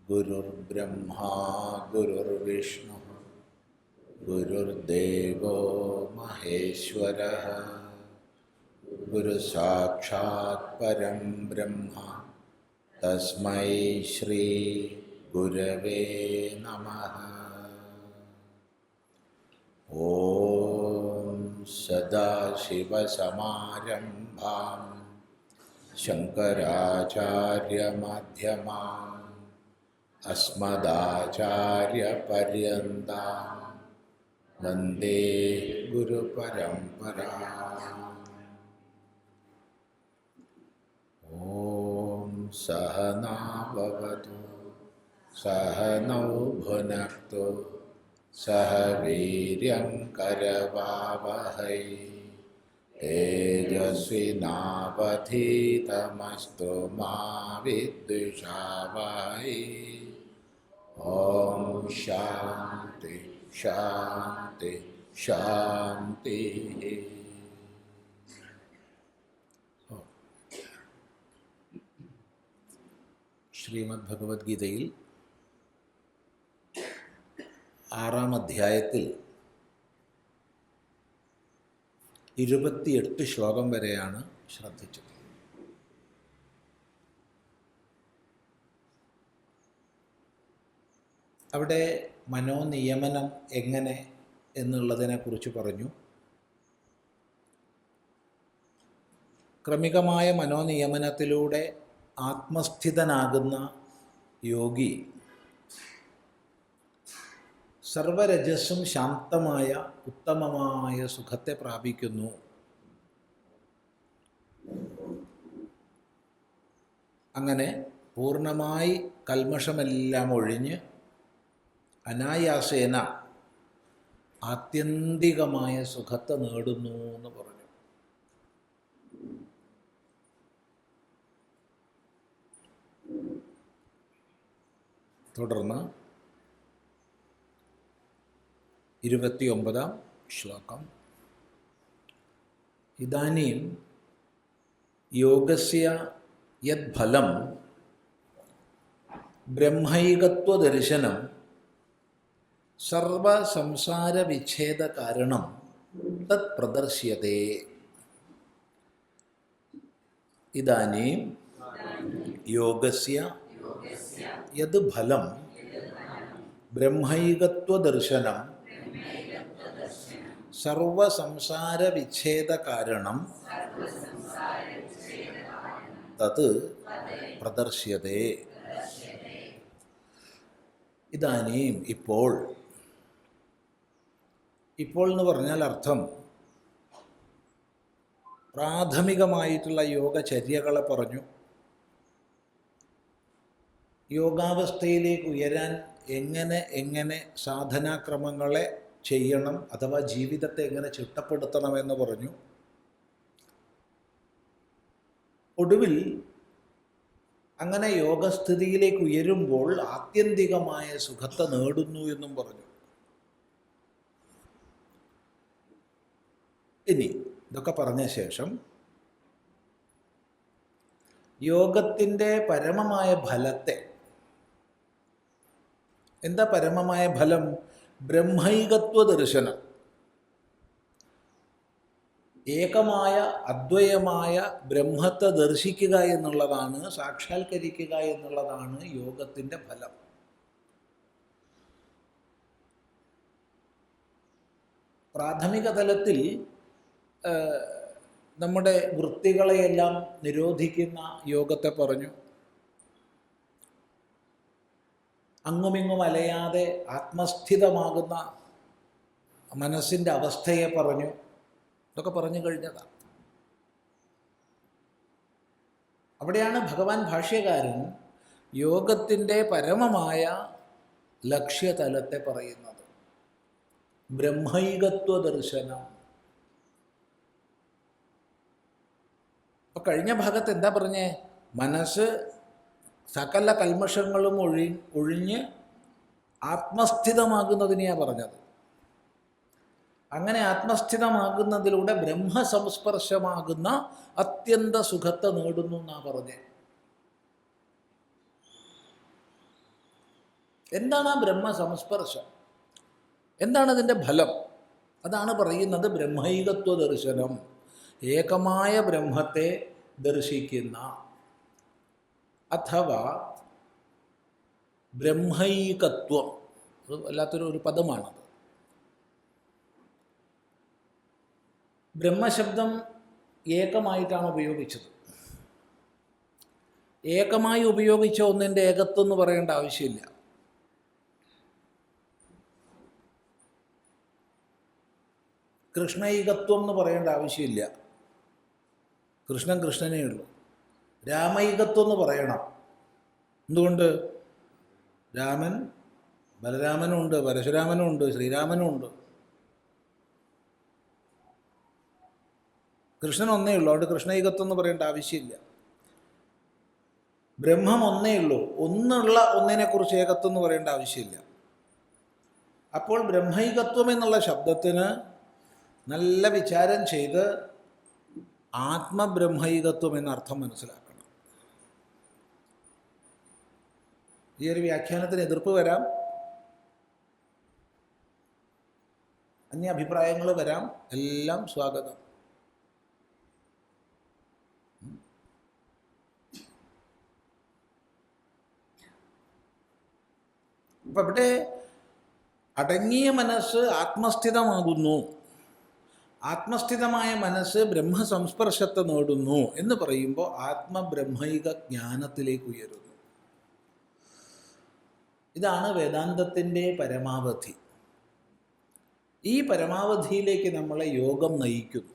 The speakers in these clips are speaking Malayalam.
गुरुर्ब्रह्मा गुरुर्विष्णु गुरुर्देवो महेश्वरः गुरुसाक्षात् परं ब्रह्म तस्मै श्री गुरवे नमः। ॐ सदाशिवसमारम्भां शङ्कराचार्यमध्यमाम् अस्मदाचार्यपर्यन्तां वन्दे गुरुपरम्पराम्। ॐ सहना भवतु सहनौ भुनक्तु सह वीर्यं करवावहै तेजस्विनावधीतमस्तु मा विद्विषावहै। ॐ शान्ति शान्ति शान्ति। ശ്രീമദ്ഭഗവത്ഗീതയിൽ 6-ാം അധ്യായത്തിൽ 28 ശ്ലോകം വരെയാണ് ശ്രദ്ധിച്ചത്. അവിടെ മനോനിയമനം എങ്ങനെ എന്നുള്ളതിനെക്കുറിച്ച് പറഞ്ഞു. ക്രമികമായ മനോനിയമനത്തിലൂടെ ആത്മസ്ഥിതനാകുന്ന യോഗി സർവരജസ്സും ശാന്തമായ ഉത്തമമായ സുഖത്തെ പ്രാപിക്കുന്നു. അങ്ങനെ പൂർണ്ണമായി കൽമഷമെല്ലാം ഒഴിഞ്ഞ് അനായാസേന ആത്യന്തികമായ സുഖത്തെ നേടുന്നു എന്ന് പറഞ്ഞു. തുടർന്ന് 29-ാം ശ്ലോകം. ഇദാനീം യോഗസ്യ യദ്ഫലം ബ്രഹ്മൈകത്വദർശനം സർവസംസാരവിച്ഛേദകാരണം തത് പ്രദർശ്യതേ. ഇദാനീം യോഗസ്യ യത് ഫലം ബ്രഹ്മൈകത്വദർശനം സർവസംസാരവിച്ഛേദകാരണം തത് പ്രദർശ്യതേ. ഇദാനീം ഇപ്പോൾ. ഇപ്പോൾ എന്ന് പറഞ്ഞാൽ അർത്ഥം പ്രാഥമികമായിട്ടുള്ള യോഗചര്യകളെ പറഞ്ഞു. യോഗാവസ്ഥയിലേക്ക് ഉയരാൻ എങ്ങനെ സാധനാക്രമങ്ങളെ ചെയ്യണം അഥവാ ജീവിതത്തെ എങ്ങനെ ചിട്ടപ്പെടുത്തണമെന്ന് പറഞ്ഞു. ഒടുവിൽ അങ്ങനെ യോഗസ്ഥിതിയിലേക്ക് ഉയരുമ്പോൾ ആത്യന്തികമായ സുഖത്തെ നേടുന്നു എന്നും പറഞ്ഞു. ഇനി ഇതൊക്കെ പറഞ്ഞ ശേഷം യോഗത്തിൻ്റെ പരമമായ ഫലത്തെ, എന്താ പരമമായ ഫലം? ബ്രഹ്മൈകത്വ ദർശനം, ഏകമായ അദ്വയമായ ബ്രഹ്മത്തെ ദർശിക്കുക എന്നുള്ളതാണ്, സാക്ഷാത്കരിക്കുക എന്നുള്ളതാണ് യോഗത്തിൻ്റെ ഫലം. പ്രാഥമിക തലത്തിൽ നമ്മുടെ വൃത്തികളെയെല്ലാം നിരോധിക്കുന്ന യോഗത്തെ പറഞ്ഞു. അങ്ങുമിങ്ങും അലയാതെ ആത്മസ്ഥിതമാകുന്ന മനസ്സിൻ്റെ അവസ്ഥയെ പറഞ്ഞു. ഇതൊക്കെ പറഞ്ഞു കഴിഞ്ഞതാണ്. അവിടെയാണ് ഭഗവാൻ ഭാഷ്യകാരൻ യോഗത്തിൻ്റെ പരമമായ ലക്ഷ്യതലത്തെ പറയുന്നത്. ബ്രഹ്മൈകത്വ ദർശനം. അപ്പോൾ കഴിഞ്ഞ ഭാഗത്ത് എന്താ പറഞ്ഞേ? മനസ്സ് സകല കൽമഷങ്ങളും ഒഴിഞ്ഞ് ആത്മസ്ഥിതമാകുന്നതിനെയാണ് പറഞ്ഞത്. അങ്ങനെ ആത്മസ്ഥിതമാകുന്നതിലൂടെ ബ്രഹ്മസംസ്പർശമാകുന്ന അത്യന്ത സുഖത്തെ നേടുന്നു എന്നാണ് പറഞ്ഞത്. എന്താണ് ആ ബ്രഹ്മസംസ്പർശം? എന്താണ് അതിൻ്റെ ഫലം? അതാണ് പറയുന്നത് ബ്രഹ്മൈകത്വ ദർശനം. ഏകമായ ബ്രഹ്മത്തെ ദർശിക്കുന്ന, അഥവാ ബ്രഹ്മൈകത്വം. അത് വല്ലാത്തൊരു പദമാണത്. ബ്രഹ്മശബ്ദം ഏകമായിട്ടാണ് ഉപയോഗിച്ചത്. ഏകമായി ഉപയോഗിച്ച ഒന്നിൻ്റെ ഏകത്വം എന്ന് പറയേണ്ട ആവശ്യമില്ല. കൃഷ്ണൈകത്വം എന്ന് പറയേണ്ട ആവശ്യമില്ല. കൃഷ്ണൻ കൃഷ്ണനേ ഉള്ളൂ. രാമൈകത്വം എന്ന് പറയണം. എന്തുകൊണ്ട്? രാമൻ ബലരാമനുണ്ട്, പരശുരാമനുണ്ട്, ശ്രീരാമനുണ്ട്. കൃഷ്ണൻ ഒന്നേ ഉള്ളൂ. അവിടെ കൃഷ്ണൈകത്വം എന്ന് പറയേണ്ട ആവശ്യമില്ല. ബ്രഹ്മം ഒന്നേ ഉള്ളൂ. ഒന്നുള്ള ഒന്നിനെക്കുറിച്ച് ഏകത്വം എന്ന് പറയേണ്ട ആവശ്യമില്ല. അപ്പോൾ ബ്രഹ്മൈകത്വം എന്നുള്ള ശബ്ദത്തിന് നല്ല വിചാരം ചെയ്ത് ആത്മബ്രഹ്മൈകത്വം എന്നർത്ഥം മനസ്സിലാക്കണം. ഈ ഒരു വ്യാഖ്യാനത്തിന് എതിർപ്പ് വരാം, അന്യ അഭിപ്രായങ്ങൾ വരാം, എല്ലാം സ്വാഗതം. അപ്പം ഇവിടെ അടങ്ങിയ മനസ്സ് ആത്മസ്ഥിതമാകുന്നു, ആത്മസ്ഥിതമായ മനസ്സ് ബ്രഹ്മസംസ്പർശത്തെ നേടുന്നു എന്ന് പറയുമ്പോൾ ആത്മബ്രഹ്മൈക ജ്ഞാനത്തിലേക്ക് ഉയരുന്നു. ഇതാണ് വേദാന്തത്തിൻ്റെ പരമാവധി. ഈ പരമാവധിയിലേക്ക് നമ്മളെ യോഗം നയിക്കുന്നു.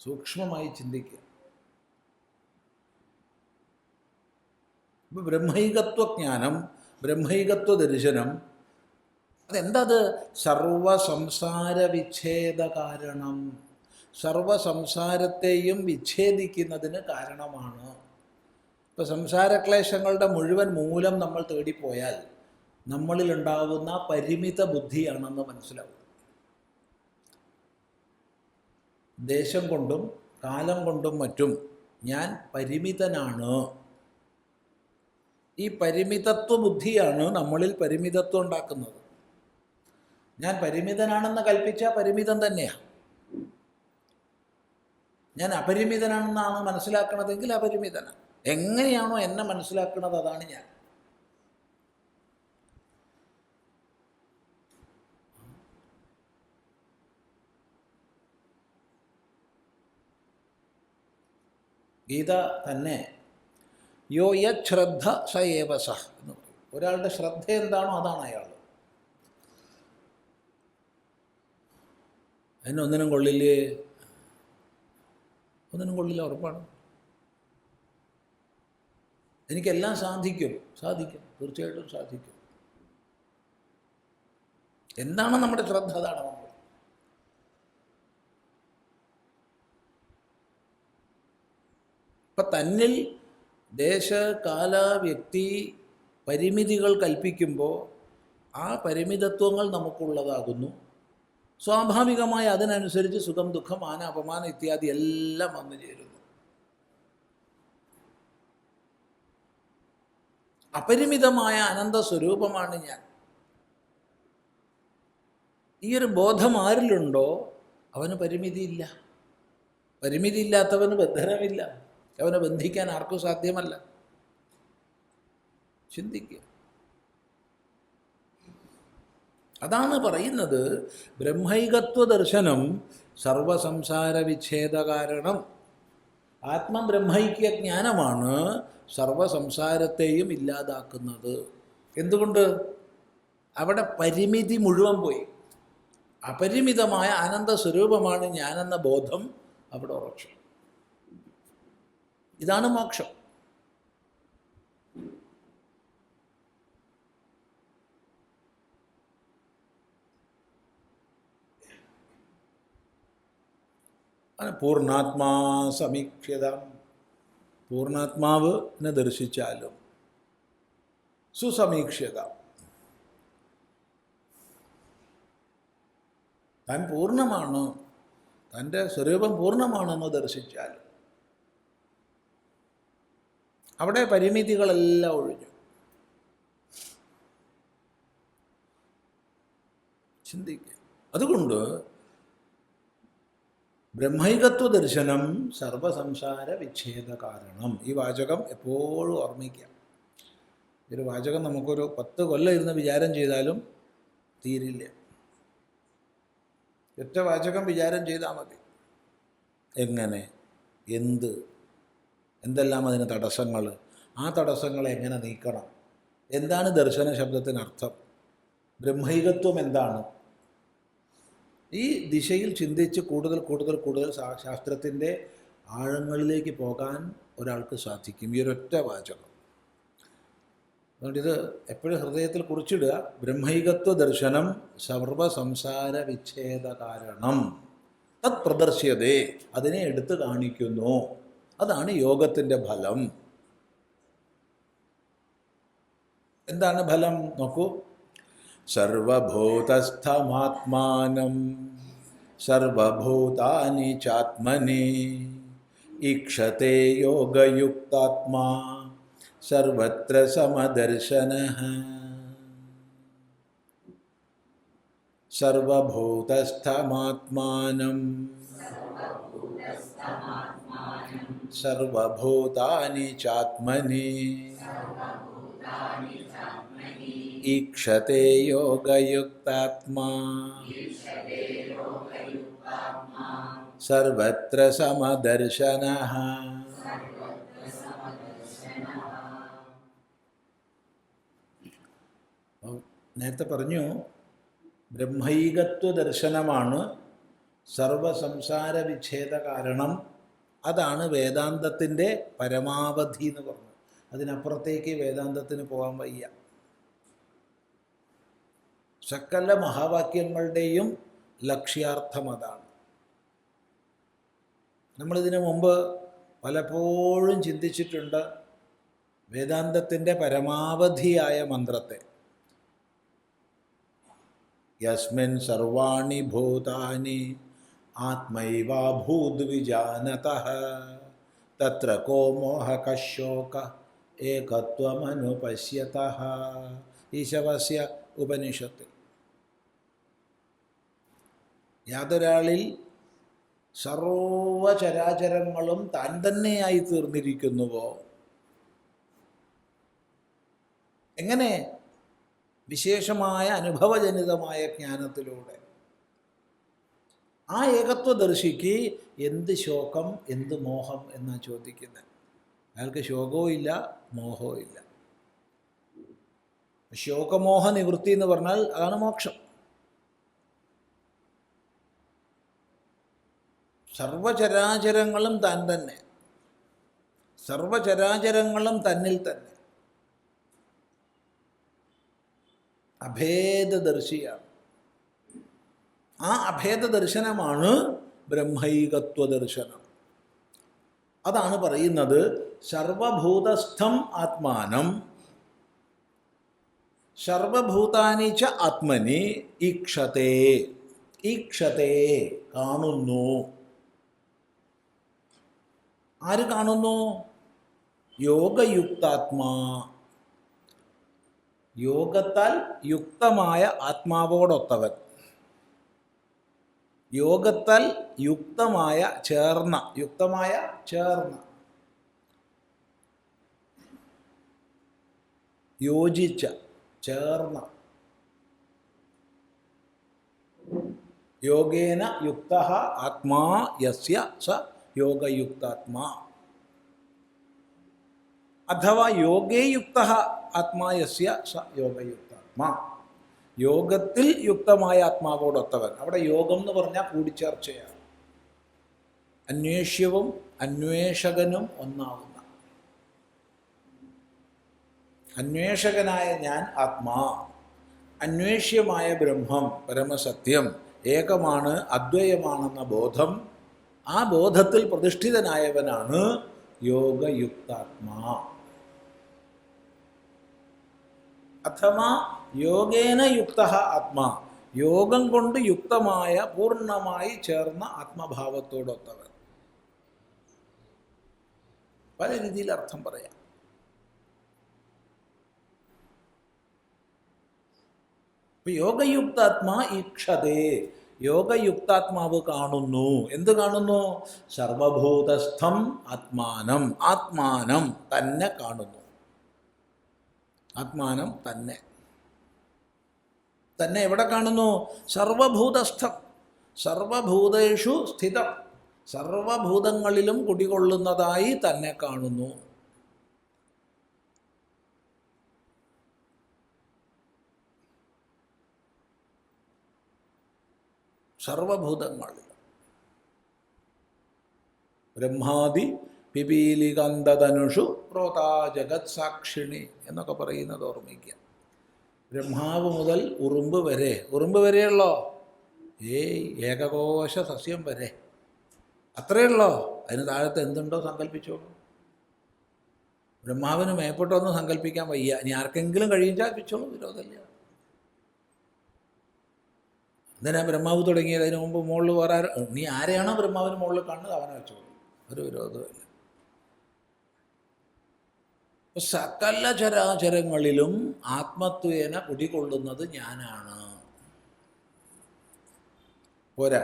സൂക്ഷ്മമായി ചിന്തിക്കുക. ഇപ്പം ബ്രഹ്മൈകത്വജ്ഞാനം, ബ്രഹ്മൈകത്വ ദർശനം, അതെന്തത്? സർവസംസാര വിച്ഛേദ കാരണം. സർവസംസാരത്തെയും വിച്ഛേദിക്കുന്നതിന് കാരണമാണ്. ഇപ്പോൾ സംസാരക്ലേശങ്ങളുടെ മുഴുവൻ മൂലം നമ്മൾ തേടിപ്പോയാൽ നമ്മളിലുണ്ടാവുന്ന പരിമിത ബുദ്ധിയാണെന്ന് മനസ്സിലാവും. ദേശം കൊണ്ടും കാലം കൊണ്ടും മറ്റും ഞാൻ പരിമിതനാണ്. ഈ പരിമിതത്വ ബുദ്ധിയാണ് നമ്മളിൽ പരിമിതത്വം ഉണ്ടാക്കുന്നത്. ഞാൻ പരിമിതനാണെന്ന് കൽപ്പിച്ചാൽ പരിമിതം തന്നെയാണ്. ഞാൻ അപരിമിതനാണെന്നാണ് മനസ്സിലാക്കണതെങ്കിൽ അപരിമിതനാണ്. എങ്ങനെയാണോ എന്നെ മനസ്സിലാക്കുന്നത് അതാണ് ഞാൻ. ഗീത തന്നെ യോ യത് ശ്രദ്ധ സ ഏവ സഹ് എന്ന് പറയും. ഒരാളുടെ ശ്രദ്ധ എന്താണോ അതാണ് അയാൾ. അതിനൊന്നിനും കൊള്ളില്ലേ? ഒന്നിനും കൊള്ളില്ല, ഉറപ്പാണ്. എനിക്കെല്ലാം സാധിക്കും, തീർച്ചയായിട്ടും സാധിക്കും. എന്താണ് നമ്മുടെ ശ്രദ്ധ? അതാണ് നമ്മൾ. ഇപ്പം തന്നിൽ ദേശ കാല വ്യക്തി പരിമിതികൾ കൽപ്പിക്കുമ്പോൾ ആ പരിമിതത്വങ്ങൾ നമുക്കുള്ളതാകുന്നു. സ്വാഭാവികമായി അതിനനുസരിച്ച് സുഖം, ദുഃഖം, മാന, അപമാനം ഇത്യാദി എല്ലാം വന്നു ചേരുന്നു. അപരിമിതമായ അനന്ത സ്വരൂപമാണ് ഞാൻ. ഈ ഒരു ബോധം ആരിലുണ്ടോ അവന് പരിമിതിയില്ല. പരിമിതിയില്ലാത്തവന് ബന്ധനമില്ല. അവനെ ബന്ധിക്കാൻ ആർക്കും സാധ്യമല്ല. ചിന്തിക്കുക. അതാണ് പറയുന്നത് ബ്രഹ്മൈകത്വ ദർശനം സർവസംസാര വിച്ഛേദ കാരണം. ആത്മബ്രഹ്മൈക്യ ജ്ഞാനമാണ് സർവസംസാരത്തെയും ഇല്ലാതാക്കുന്നത്. എന്തുകൊണ്ട്? അവിടെ പരിമിതി മുഴുവൻ പോയി. അപരിമിതമായ ആനന്ദ സ്വരൂപമാണ് ഞാനെന്ന ബോധം അവിടെ ഉറച്ചു. ഇതാണ് മോക്ഷം. പൂർണ്ണാത്മാ സമീക്ഷ്യത. പൂർണ്ണാത്മാവിനെ ദർശിച്ചാലും സുസമീക്ഷ്യത. താൻ പൂർണ്ണമാണ്, തൻ്റെ സ്വരൂപം പൂർണ്ണമാണെന്ന് ദർശിച്ചാലും അവിടെ പരിമിതികളെല്ലാം ഒഴിഞ്ഞു. ചിന്തിക്കുക. അതുകൊണ്ട് ബ്രഹ്മൈകത്വ ദർശനം സർവസംസാര വിച്ഛേദ കാരണം. ഈ വാചകം എപ്പോഴും ഓർമ്മിക്കുക. ഒരു വാചകം നമുക്കൊരു 10 കൊല്ലം ഇരുന്ന് വിചാരം ചെയ്താലും തീരില്ല. ഒറ്റ വാചകം വിചാരം ചെയ്താൽ മതി. എങ്ങനെ, എന്തെല്ലാം അതിന് തടസ്സങ്ങൾ, ആ തടസ്സങ്ങളെ എങ്ങനെ നീക്കണം, എന്താണ് ദർശന ശബ്ദത്തിനർത്ഥം, ബ്രഹ്മൈകത്വം എന്താണ്, ഈ ദിശയിൽ ചിന്തിച്ച് കൂടുതൽ ശാസ്ത്രത്തിൻ്റെ ആഴങ്ങളിലേക്ക് പോകാൻ ഒരാൾക്ക് സാധിക്കും ഈ ഒരൊറ്റ വാചകം. അതുകൊണ്ട് ഇത് എപ്പോഴും ഹൃദയത്തിൽ കുറിച്ചിടുക. ബ്രഹ്മൈകത്വ ദർശനം സർവസംസാര വിച്ഛേദ കാരണം തത് പ്രദർശ്യതേ, അതിനെ എടുത്തു കാണിക്കുന്നു. അതാണ് യോഗത്തിൻ്റെ ഫലം. എന്താണ് ഫലം നോക്കൂ. സർവഭൂതസ്ഥമാത്മാനം സർവഭൂതാനി ചാത്മനി ഈക്ഷത്തെ യോഗയുക്താത്മാ സർവത്ര സമദർശനഃ. സർവഭൂതസ്ഥമാത്മാനം സർവഭൂതാനി ചാത്മനി ഈക്ഷത്തെ യോഗയുക്താത്മാ സർവത്ര സമദർശനഃ. നേരത്തെ പറഞ്ഞു ബ്രഹ്മൈകത്വ ദർശനമാണ് സർവസംസാര വിച്ഛേദ കാരണം. അതാണ് വേദാന്തത്തിൻ്റെ പരമാവധി എന്ന് പറഞ്ഞു. അതിനപ്പുറത്തേക്ക് വേദാന്തത്തിന് പോകാൻ വയ്യ. സകല മഹാവാക്യങ്ങളുടെയും ലക്ഷ്യാർത്ഥം അതാണ്. നമ്മളിതിനു മുമ്പ് പലപ്പോഴും ചിന്തിച്ചിട്ടുണ്ട് വേദാന്തത്തിൻ്റെ പരമാവധിയായ മന്ത്രത്തെ. യസ്മിൻ സർവാണി ഭൂതാനി ആത്മൈവാഭൂത് വിജാനതഃ തത്ര കോ മോഹഃ ശോക ഏകത്വമനുപശ്യതഃ. ഈശവസ്യ ഉപനിഷത്തിൽ യാതൊരാളിൽ സർവചരാചരങ്ങളും താൻ തന്നെയായി തീർന്നിരിക്കുന്നുവോ, എങ്ങനെ? വിശേഷമായ അനുഭവജനിതമായ ജ്ഞാനത്തിലൂടെ. ആ ഏകത്വദർശിക്ക് എന്ത് ശോകം, എന്ത് മോഹം എന്നാണ് ചോദിക്കുന്നത്. അയാൾക്ക് ശോകവും ഇല്ല, മോഹവും ഇല്ല. ശോകമോഹ നിവൃത്തി എന്ന് പറഞ്ഞാൽ അതാണ് മോക്ഷം. സർവചരാചരങ്ങളും താൻ തന്നെ, സർവചരാചരങ്ങളും തന്നിൽ തന്നെ. അഭേദദർശിയാണ്. ആ അഭേദ ദർശനമാണ് ബ്രഹ്മൈകത്വ ദർശനം. അതാണ് പറയുന്നത് സർവഭൂതസ്ഥം ആത്മാനം സർവഭൂതാനി ച ആത്മനി ഈക്ഷത്തെ. ഈക്ഷത്തെ കാണുന്നു. ആര് കാണുന്നു? യോഗയുക്താത്മാ. യോഗത്താൽ യുക്തമായ ആത്മാവോടൊത്തവൻ. യോഗത്താൽ യുക്തമായ ചേർന്ന, യുക്തമായ ചേർന്ന, യോജിച്ച, ചേർന്ന. യോഗേന യുക്തഃ ആത്മാ യസ്യ സ യോഗയുക്താത്മാ. അഥവാ യോഗേ യുക്തഃ ആത്മാ യസ്യ സ യോഗയുക്താത്മാ. യോഗത്തിൽ യുക്തമായ ആത്മാവോടൊത്തവൻ. അവിടെ യോഗം എന്ന് പറഞ്ഞാൽ കൂടിച്ചേർച്ചയാണ്. അന്വേഷ്യവും അന്വേഷകനും ഒന്നാവുന്ന. അന്വേഷകനായ ഞാൻ ആത്മാ, അന്വേഷ്യമായ ബ്രഹ്മം പരമസത്യം ഏകമാണ്, അദ്വയമാണെന്ന ബോധം, ആ ബോധത്തിൽ പ്രതിഷ്ഠിതനായവനാണ് യോഗയുക്താത്മാ. അഥവാ യോഗേന യുക്തഃ ആത്മാ, യോഗം കൊണ്ട് യുക്തമായ പൂർണ്ണമായി ചേർന്ന ആത്മഭാവത്തോടൊത്തവൻ. പല രീതിയിൽ അർത്ഥം പറയാം. ഇപ്പം യോഗയുക്താത്മാ ഈക്ഷതേ, യോഗയുക്താത്മാവ് കാണുന്നു. എന്ത് കാണുന്നു? സർവഭൂതസ്ഥം ആത്മാനം, ആത്മാനം തന്നെ കാണുന്നു. ആത്മാനം തന്നെ തന്നെ എവിടെ കാണുന്നു? സർവഭൂതസ്ഥം, സർവഭൂതേഷു സ്ഥിതം, സർവഭൂതങ്ങളിലും കുടികൊള്ളുന്നതായി തന്നെ കാണുന്നു. സർവഭൂതങ്ങളിൽ ബ്രഹ്മാദി പിപീലികന്ധനുഷു പ്രോതാ ജഗത് സാക്ഷിണി എന്നൊക്കെ പറയുന്നത് ഓർമ്മിക്കുക. ബ്രഹ്മാവ് മുതൽ ഉറുമ്പ് വരെ, ഉറുമ്പ് വരെയുള്ളോ? ഏകകോശ സസ്യം വരെ, അത്രയുള്ളോ? അതിന് താഴത്ത് എന്തുണ്ടോ സങ്കല്പിച്ചോളൂ. ബ്രഹ്മാവിന് മേപ്പെട്ടൊന്നും സങ്കല്പിക്കാൻ വയ്യ. ഇനി ആർക്കെങ്കിലും കഴിയിച്ചാൽ വെച്ചോളൂ, വിരോധമില്ല. എന്തിനാ ബ്രഹ്മാവ് തുടങ്ങിയത്? അതിന് മുമ്പ് മുകളിൽ വേറെ നീ ആരെയാണോ ബ്രഹ്മാവിന് മുകളിൽ കാണുന്നത് അവനെ വെച്ചോളൂ, ഒരു വിരോധമില്ല. സകല ചരാചരങ്ങളിലും ആത്മത്വേന കുടികൊള്ളുന്നത് ഞാനാണ്. പോരാ,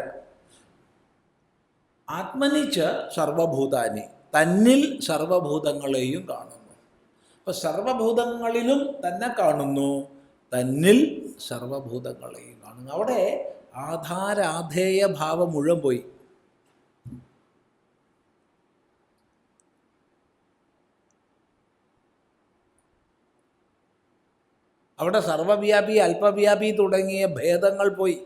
ആത്മനിച്ച സർവഭൂതാനി, തന്നിൽ സർവഭൂതങ്ങളെയും കാണുന്നു. അപ്പൊ സർവഭൂതങ്ങളിലും തന്നെ കാണുന്നു, തന്നിൽ സർവഭൂതങ്ങളെയും കാണുന്നു. അവിടെ ആധാരാധേയ ഭാവം മുഴുവൻ പോയി. അവിടെ സർവവ്യാപി അല്പവ്യാപി തുടങ്ങിയ ഭേദങ്ങൾ പോയി.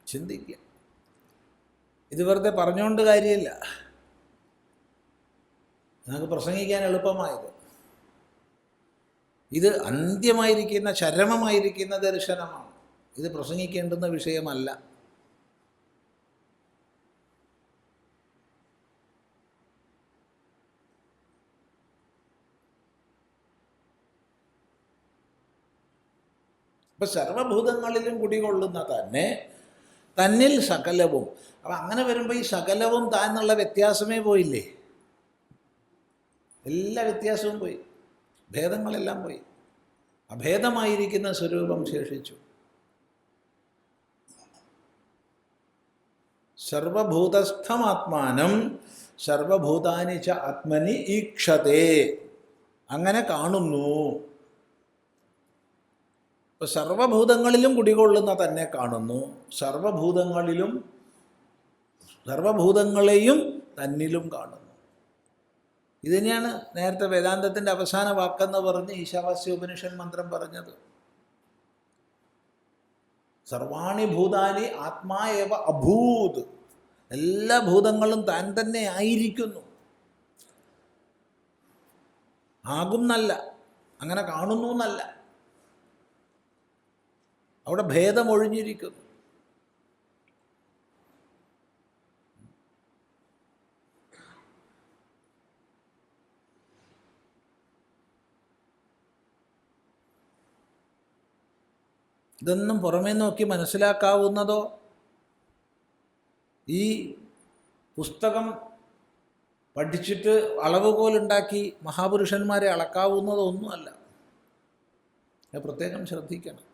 ചിന്തിക്കുക. ഇത് വെറുതെ പറഞ്ഞുകൊണ്ട് കാര്യമില്ല, നമുക്ക് പ്രസംഗിക്കാൻ എളുപ്പമായത്. ഇത് അന്ത്യമായിരിക്കുന്ന, ചരമമായിരിക്കുന്ന ദർശനമാണ്. ഇത് പ്രസംഗിക്കേണ്ടുന്ന വിഷയമല്ല. ഇപ്പം സർവഭൂതങ്ങളിലും കുടികൊള്ളുന്ന തന്നെ, തന്നിൽ സകലവും. അപ്പം അങ്ങനെ വരുമ്പോൾ ഈ സകലവും താൻ എന്നുള്ള വ്യത്യാസമേ പോയില്ലേ? എല്ലാ വ്യത്യാസവും പോയി, ഭേദങ്ങളെല്ലാം പോയി. അഭേദമായിരിക്കുന്ന സ്വരൂപം ശേഷിച്ചു. സർവഭൂതസ്ഥമാത്മാനം സർവഭൂതാനി ച ആത്മനി ഈക്ഷതേ, അങ്ങനെ കാണുന്നു. ഇപ്പം സർവഭൂതങ്ങളിലും കുടികൊള്ളുന്ന തന്നെ കാണുന്നു, സർവഭൂതങ്ങളെയും തന്നിലും കാണുന്നു. ഇത് തന്നെയാണ് നേരത്തെ വേദാന്തത്തിൻ്റെ അവസാന വാക്കെന്ന് പറഞ്ഞ് ഈശാവാസ്യ ഉപനിഷൻ മന്ത്രം പറഞ്ഞത്. സർവാണി ഭൂതാനി ആത്മാ ഏവ അഭൂത്, എല്ലാ ഭൂതങ്ങളും താൻ തന്നെ ആയിരിക്കുന്നു. ആകുന്നല്ല, അങ്ങനെ കാണുന്നു എന്നല്ല, അവിടെ ഭേദമൊഴിഞ്ഞിരിക്കുന്നു. ഇതൊന്നും പുറമേ നോക്കി മനസ്സിലാക്കാവുന്നതോ ഈ പുസ്തകം പഠിച്ചിട്ട് അളവുകോലുണ്ടാക്കി മഹാപുരുഷന്മാരെ അളക്കാവുന്നതോ ഒന്നുമല്ല. പ്രത്യേകം ശ്രദ്ധിക്കണം.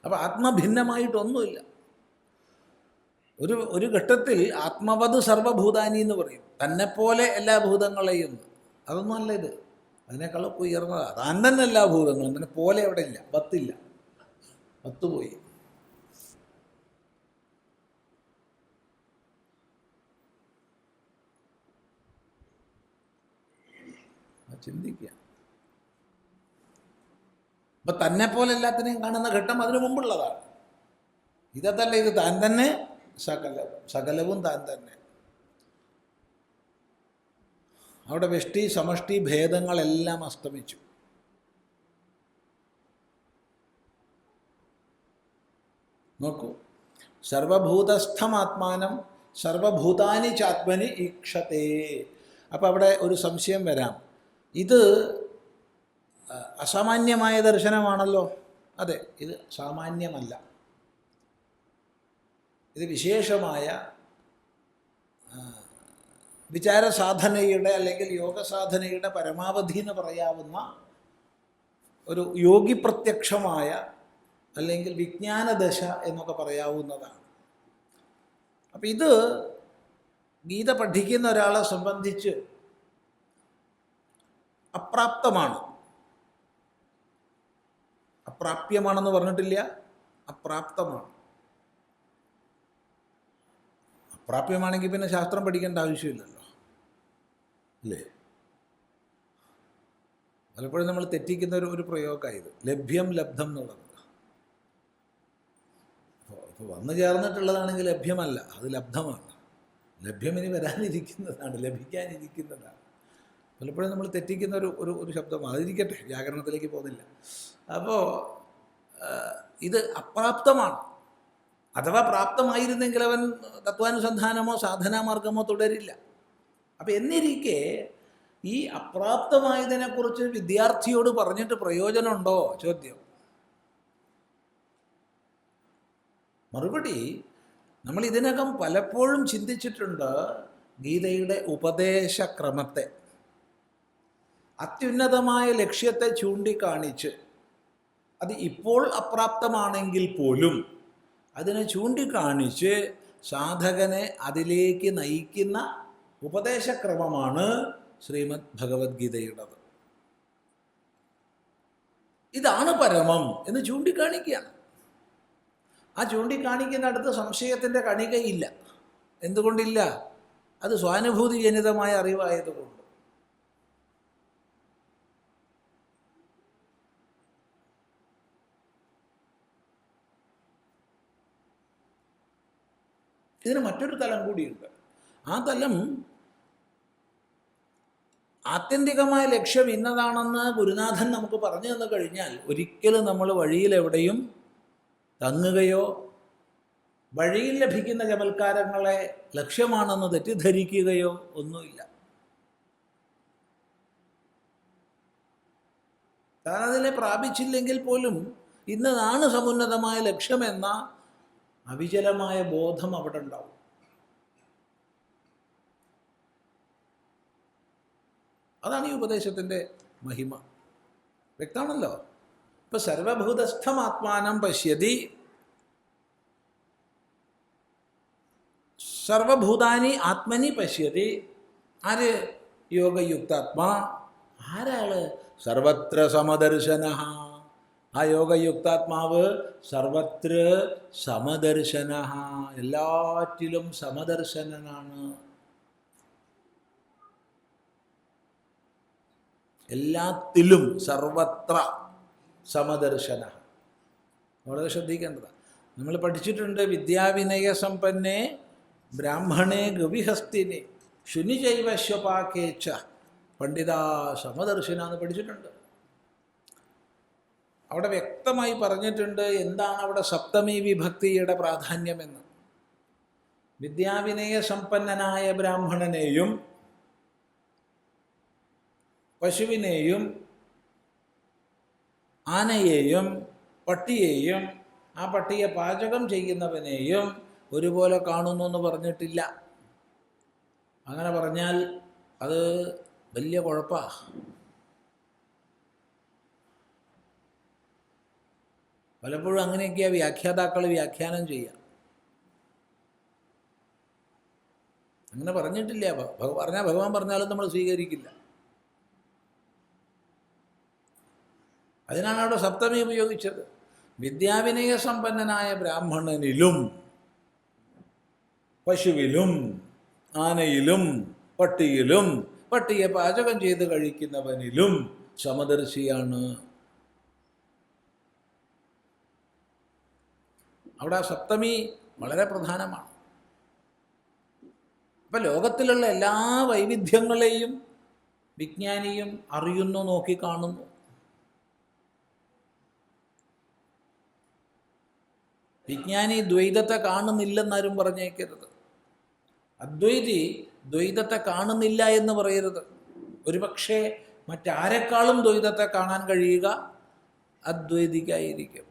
അപ്പം ആത്മഭിന്നമായിട്ടൊന്നുമില്ല. ഒരു ഘട്ടത്തിൽ ആത്മവത് സർവഭൂതാനി എന്ന് പറയും, തന്നെപ്പോലെ എല്ലാ ഭൂതങ്ങളെയും. അതൊന്നും അല്ല ഇത്, അതിനേക്കാളൊക്കെ ഉയർന്നതാണ്. താൻ തന്നെ എല്ലാ ഭൂതങ്ങളും, തന്നെ പോലെ അവിടെ ഇല്ല, പത്തില്ല, പത്ത് പോയി. ചിന്തിക്കുക. അപ്പം തന്നെ പോലെ എല്ലാത്തിനെയും കാണുന്ന ഘട്ടം അതിനു മുമ്പുള്ളതാണ്. ഇതല്ല, ഇത് താൻ തന്നെ സകലവും താൻ തന്നെ. അവിടെ വെഷ്ടി സമഷ്ടി ഭേദങ്ങളെല്ലാം അസ്തമിച്ചു. നോക്കൂ, സർവഭൂതസ്ഥമാത്മാനം സർവഭൂതാനി ചാത്മനി ഈക്ഷത്തെ. അപ്പം അവിടെ ഒരു സംശയം വരാം, ഇത് അസാമാന്യമായ ദർശനമാണല്ലോ. അതെ, ഇത് സാമാന്യമല്ല, ഇത് വിശേഷമായ വിചാരസാധനയുടെ അല്ലെങ്കിൽ യോഗസാധനയുടെ പരമാവധി എന്ന് പറയാവുന്ന ഒരു യോഗി പ്രത്യക്ഷമായ അല്ലെങ്കിൽ വിജ്ഞാനദശ എന്നൊക്കെ പറയാവുന്നതാണ്. അപ്പം ഇത് ഗീത പഠിക്കുന്ന ഒരാളെ സംബന്ധിച്ച് അപ്രാപ്തമാണ്. അപ്രാപ്യമാണെന്ന് പറഞ്ഞിട്ടില്ല, അപ്രാപ്തമാണ്. അപ്രാപ്യമാണെങ്കിൽ പിന്നെ ശാസ്ത്രം പഠിക്കേണ്ട ആവശ്യമില്ലല്ലോ, അല്ലേ? പലപ്പോഴും നമ്മൾ തെറ്റിക്കുന്ന ഒരു പ്രയോഗമായത് ലഭ്യം ലബ്ധം എന്നുള്ളത്. ഇപ്പോൾ വന്നു ചേർന്നിട്ടുള്ളതാണെങ്കിൽ ലഭ്യമല്ല, അത് ലബ്ധമാണ്. ലഭ്യം ഇനി വരാനിരിക്കുന്നതാണ്, ലഭിക്കാനിരിക്കുന്നതാണ്. പലപ്പോഴും നമ്മൾ തെറ്റിക്കുന്ന ഒരു ശബ്ദമാണ്. അതിരിക്കട്ടെ, വ്യാകരണത്തിലേക്ക് പോകുന്നില്ല. അപ്പോൾ ഇത് അപ്രാപ്തമാണ്. അഥവാ പ്രാപ്തമായിരുന്നെങ്കിൽ അവൻ തത്വാനുസന്ധാനമോ സാധനാമാർഗമോ തുടരില്ല. അപ്പം എന്നിരിക്കെ ഈ അപ്രാപ്തമായതിനെക്കുറിച്ച് വിദ്യാർത്ഥിയോട് പറഞ്ഞിട്ട് പ്രയോജനമുണ്ടോ ചോദ്യം. മറുപടി, നമ്മൾ ഇതിനകം പലപ്പോഴും ചിന്തിച്ചിട്ടുണ്ട് ഗീതയുടെ ഉപദേശക്രമത്തെ. അത്യുന്നതമായ ലക്ഷ്യത്തെ ചൂണ്ടിക്കാണിച്ച് അത് ഇപ്പോൾ അപ്രാപ്തമാണെങ്കിൽ പോലും അതിനെ ചൂണ്ടിക്കാണിച്ച് സാധകനെ അതിലേക്ക് നയിക്കുന്ന ഉപദേശക്രമമാണ് ശ്രീമദ് ഭഗവത്ഗീതയുടേത്. ഇതാണ് പരമം എന്ന് ചൂണ്ടിക്കാണിക്കുകയാണ്. ആ ചൂണ്ടിക്കാണിക്കുന്നിടത്ത് സംശയത്തിൻ്റെ കണികയില്ല. എന്തുകൊണ്ടില്ല? അത് സ്വാനുഭൂതി ജനിതമായ അറിവായതുകൊണ്ട്. ഇതിന് മറ്റൊരു തലം കൂടിയുണ്ട്. ആ തലം ആത്യന്തികമായ ലക്ഷ്യം ഇന്നതാണെന്ന് ഗുരുനാഥൻ നമുക്ക് പറഞ്ഞു തന്നു കഴിഞ്ഞാൽ ഒരിക്കലും നമ്മൾ വഴിയിലെവിടെയും തങ്ങുകയോ വഴിയിൽ ലഭിക്കുന്ന ചമൽക്കാരങ്ങളെ ലക്ഷ്യമാണെന്ന് തെറ്റിദ്ധരിക്കുകയോ ഒന്നുമില്ല. താനതിനെ പ്രാപിച്ചില്ലെങ്കിൽ പോലും ഇന്നതാണ് സമുന്നതമായ ലക്ഷ്യമെന്ന അവിചലമായ ബോധം അവിടെ ഉണ്ടാവും. അതാണ് ഈ ഉപദേശത്തിൻ്റെ മഹിമ. വ്യക്തമാണല്ലോ. ഇപ്പം സർവഭൂതസ്ഥമാത്മാനം പശ്യതി, സർവഭൂതാനി ആത്മനി പശ്യതി. ആര്? യോഗയുക്താത്മാ. ആരാള്? സർവത്ര സമദർശന. ആ യോഗയുക്താത്മാവ് സർവത്ര സമദർശന, എല്ലാറ്റിലും സമദർശനനാണ്. എല്ലാത്തിലും സർവത്ര സമദർശന. വളരെ ശ്രദ്ധിക്കേണ്ടതാണ്. നമ്മൾ പഠിച്ചിട്ടുണ്ട് വിദ്യാവിനയ സമ്പന്നേ ബ്രാഹ്മണേ ഗവിഹസ്തിനെ ശുനിചൈവ ശ്വപാക്കേച്ച പണ്ഡിത സമദർശന എന്ന് പഠിച്ചിട്ടുണ്ട്. അവിടെ വ്യക്തമായി പറഞ്ഞിട്ടുണ്ട് എന്താണ് അവിടെ സപ്തമി വിഭക്തിയുടെ പ്രാധാന്യമെന്ന്. വിദ്യാവിനയ സമ്പന്നനായ ബ്രാഹ്മണനെയും പശുവിനെയും ആനയെയും പട്ടിയെയും ആ പട്ടിയെ പാചകം ചെയ്യുന്നവനെയും ഒരുപോലെ കാണുന്നു എന്ന് പറഞ്ഞിട്ടില്ല. അങ്ങനെ പറഞ്ഞാൽ അത് വലിയ കുഴപ്പമാണ്. പലപ്പോഴും അങ്ങനെയൊക്കെയാണ് വ്യാഖ്യാതാക്കൾ വ്യാഖ്യാനം ചെയ്യുക. അങ്ങനെ പറഞ്ഞിട്ടില്ല. പറഞ്ഞാൽ ഭഗവാൻ പറഞ്ഞാലും നമ്മൾ സ്വീകരിക്കില്ല. അതിനാണ് അവിടെ സപ്തമി ഉപയോഗിച്ചത്. വിദ്യാവിനയ സമ്പന്നനായ ബ്രാഹ്മണനിലും പശുവിലും ആനയിലും പട്ടിയിലും പട്ടിയെ പാചകം ചെയ്ത് കഴിക്കുന്നവനിലും സമദർശിയാണ്. അവിടെ ആ സപ്തമി വളരെ പ്രധാനമാണ്. അപ്പം ലോകത്തിലുള്ള എല്ലാ വൈവിധ്യങ്ങളെയും വിജ്ഞാനിയും അറിയുന്നു, നോക്കിക്കാണുന്നു. വിജ്ഞാനി ദ്വൈതത്തെ കാണുന്നില്ലെന്നാരും പറഞ്ഞേക്കരുത്. അദ്വൈതി ദ്വൈതത്തെ കാണുന്നില്ല എന്ന് പറയരുത്. ഒരുപക്ഷെ മറ്റാരെക്കാളും ദ്വൈതത്തെ കാണാൻ കഴിയുക അദ്വൈതിക്കായിരിക്കും.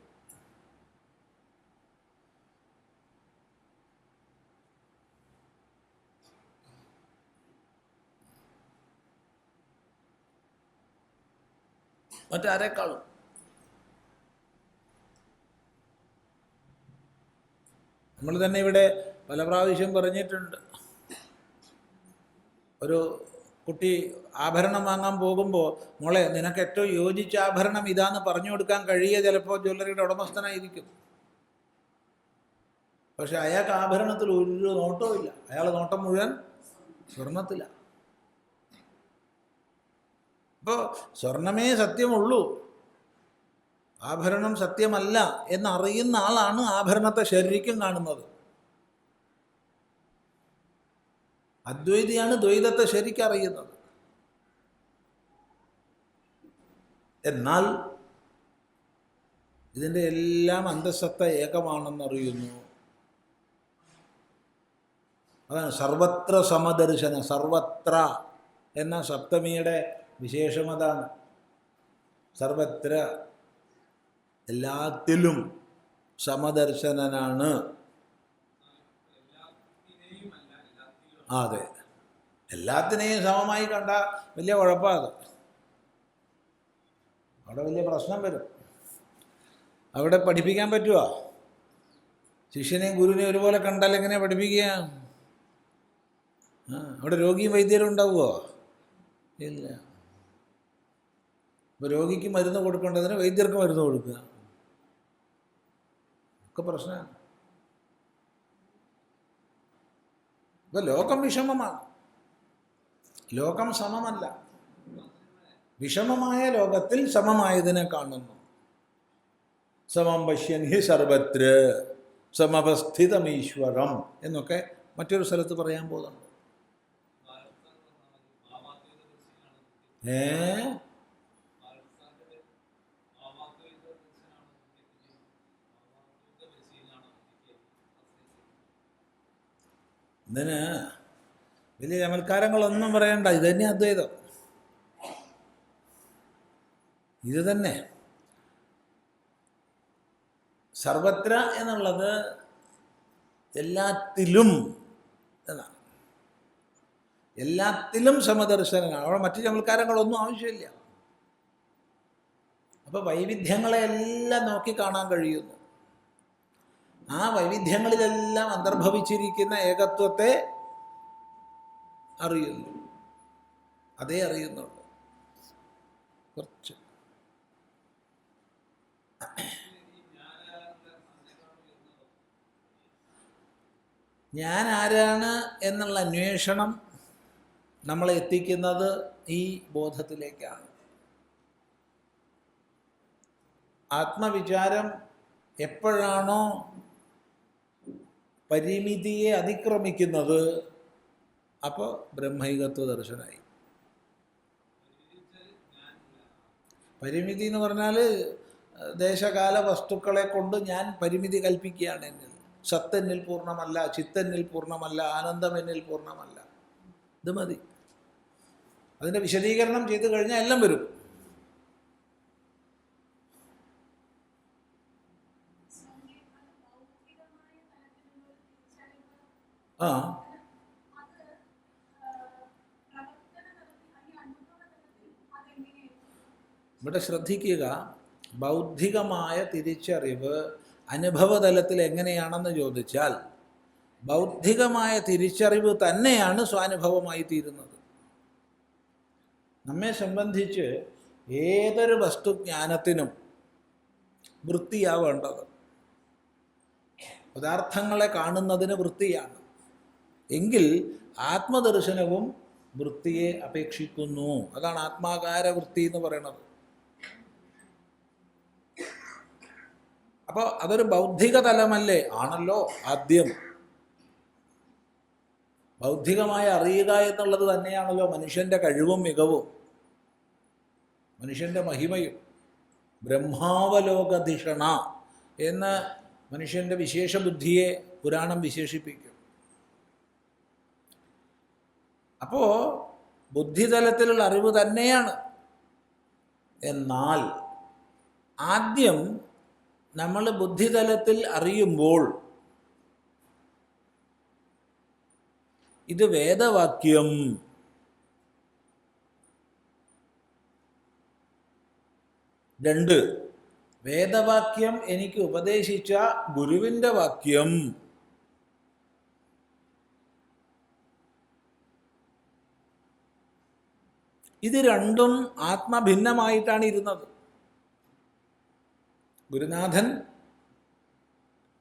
മറ്റാരെക്കാളും. നമ്മൾ തന്നെ ഇവിടെ പല പ്രാവശ്യം പറഞ്ഞിട്ടുണ്ട്. ഒരു കുട്ടി ആഭരണം വാങ്ങാൻ പോകുമ്പോൾ, മോളെ നിനക്ക് ഏറ്റവും യോജിച്ച ആഭരണം ഇതാന്ന് പറഞ്ഞു കൊടുക്കാൻ കഴിയുക ചിലപ്പോൾ ജ്വല്ലറിയുടെ ഉടമസ്ഥനായിരിക്കും. പക്ഷെ അയാൾക്ക് ആഭരണത്തിൽ ഒരു നോട്ടവും ഇല്ല. അയാളുടെ നോട്ടം മുഴുവൻ സ്വർണത്തിലാണ്. അപ്പോൾ സ്വർണമേ സത്യമുള്ളൂ, ആഭരണം സത്യമല്ല എന്നറിയുന്ന ആളാണ് ആഭരണത്തെ ശരിക്കും കാണുന്നത്. അദ്വൈതിയാണ് ദ്വൈതത്തെ ശരിക്കറിയുന്നത്. എന്നാൽ ഇതിൻ്റെ എല്ലാം അന്തഃസത്ത ഏകമാണെന്നറിയുന്നു. അതാണ് സർവത്ര സമദർശന. സർവത്ര എന്ന സപ്തമിയുടെ വിശേഷം അതാണ്. സർവത്ര, എല്ലാത്തിലും സമദർശനനാണ്. അതെ, എല്ലാത്തിനെയും സമമായി കണ്ട വലിയ കുഴപ്പമാണ്. അവിടെ വലിയ പ്രശ്നം വരും. അവിടെ പഠിപ്പിക്കാൻ പറ്റുമോ? ശിഷ്യനെയും ഗുരുവിനെയും ഒരുപോലെ കണ്ടാൽ എങ്ങനെയാണ് പഠിപ്പിക്കുക? അവിടെ രോഗിയും വൈദ്യരും ഉണ്ടാവുമോ? ഇല്ല. ഇപ്പോൾ രോഗിക്ക് മരുന്ന് കൊടുക്കേണ്ടതിന് വൈദ്യർക്ക് മരുന്ന് കൊടുക്കുക, ഒക്കെ പ്രശ്നമാണ്. ഇപ്പം ലോകം വിഷമമാണ്. ലോകം സമമല്ല. വിഷമമായ ലോകത്തിൽ സമമായതിനെ കാണുന്നു. സമം പശ്യൻ ഹി സർവത്ര സമവസ്ഥിതമീശ്വരം എന്നൊക്കെ മറ്റൊരു സ്ഥലത്ത് പറയാൻ പോകുന്നുണ്ട്. ഇതിന് വലിയ ചമൽക്കാരങ്ങളൊന്നും പറയണ്ട. ഇത് തന്നെ അദ്വൈതം. ഇത് തന്നെ സർവത്ര എന്നുള്ളത് എല്ലാത്തിലും എന്നാണ്. എല്ലാത്തിലും സമദർശനനാണ്. അവിടെ മറ്റു ചമൽക്കാരങ്ങളൊന്നും ആവശ്യമില്ല. അപ്പോൾ വൈവിധ്യങ്ങളെല്ലാം നോക്കി കാണാൻ കഴിയുന്നു. ആ വൈവിധ്യങ്ങളിലെല്ലാം അന്തർഭവിച്ചിരിക്കുന്ന ഏകത്വത്തെ അറിയുന്നു. അതേ അറിയുന്നുള്ളൂ. കുറച്ച് ഞാൻ ആരാണ് എന്നുള്ള അന്വേഷണം നമ്മളെ എത്തിക്കുന്നത് ഈ ബോധത്തിലേക്കാണ്. ആത്മവിചാരം എപ്പോഴാണോ പരിമിതിയെ അതിക്രമിക്കുന്നത്, അപ്പോൾ ബ്രഹ്മൈകത്വ ദർശനമായി. പരിമിതി എന്ന് പറഞ്ഞാൽ ദേശകാല വസ്തുക്കളെ കൊണ്ട് ഞാൻ പരിമിതി കൽപ്പിക്കുകയാണ്. എന്നിൽ സത്തെന്നിൽ പൂർണ്ണമല്ല, ചിത്തെന്നിൽ പൂർണ്ണമല്ല, ആനന്ദം എന്നിൽ പൂർണ്ണമല്ല. ഇത് മതി. അതിൻ്റെ വിശദീകരണം ചെയ്തു കഴിഞ്ഞാൽ എല്ലാം വരും. ആ ഇവിടെ ശ്രദ്ധിക്കുക, ബൗദ്ധികമായ തിരിച്ചറിവ് അനുഭവതലത്തിൽ എങ്ങനെയാണെന്ന് ചോദിച്ചാൽ, ബൗദ്ധികമായ തിരിച്ചറിവ് തന്നെയാണ് സ്വാനുഭവമായി തീരുന്നത്. നമ്മെ സംബന്ധിച്ച് ഏതൊരു വസ്തുജ്ഞാനത്തിനും വൃത്തിയാവേണ്ടത്. പദാർത്ഥങ്ങളെ കാണുന്നതിന് വൃത്തിയാണ്. എങ്കിൽ ആത്മദർശനവും വൃത്തിയെ അപേക്ഷിക്കുന്നു. അതാണ് ആത്മാകാര വൃത്തി എന്ന് പറയുന്നത്. അപ്പോൾ അതൊരു ബൗദ്ധിക തലമല്ലേ? ആണല്ലോ. ആദ്യം ബൗദ്ധികമായി അറിയുക എന്നുള്ളത് തന്നെയാണല്ലോ മനുഷ്യൻ്റെ കഴിവും മികവും, മനുഷ്യൻ്റെ മഹിമയും. ബ്രഹ്മാവലോകധിഷണ എന്ന് മനുഷ്യൻ്റെ വിശേഷ ബുദ്ധിയെ പുരാണം വിശേഷിപ്പിക്കും. അപ്പോൾ ബുദ്ധിതലത്തിലുള്ള അറിവ് തന്നെയാണ്. എന്നാൽ ആദ്യം നമ്മൾ ബുദ്ധിതലത്തിൽ അറിയുമ്പോൾ ഇത് വേദവാക്യം, രണ്ട് വേദവാക്യം എനിക്ക് ഉപദേശിച്ച ഗുരുവിൻ്റെ വാക്യം, ഇത് രണ്ടും ആത്മഭിന്നമായിട്ടാണ് ഇരുന്നത്. ഗുരുനാഥൻ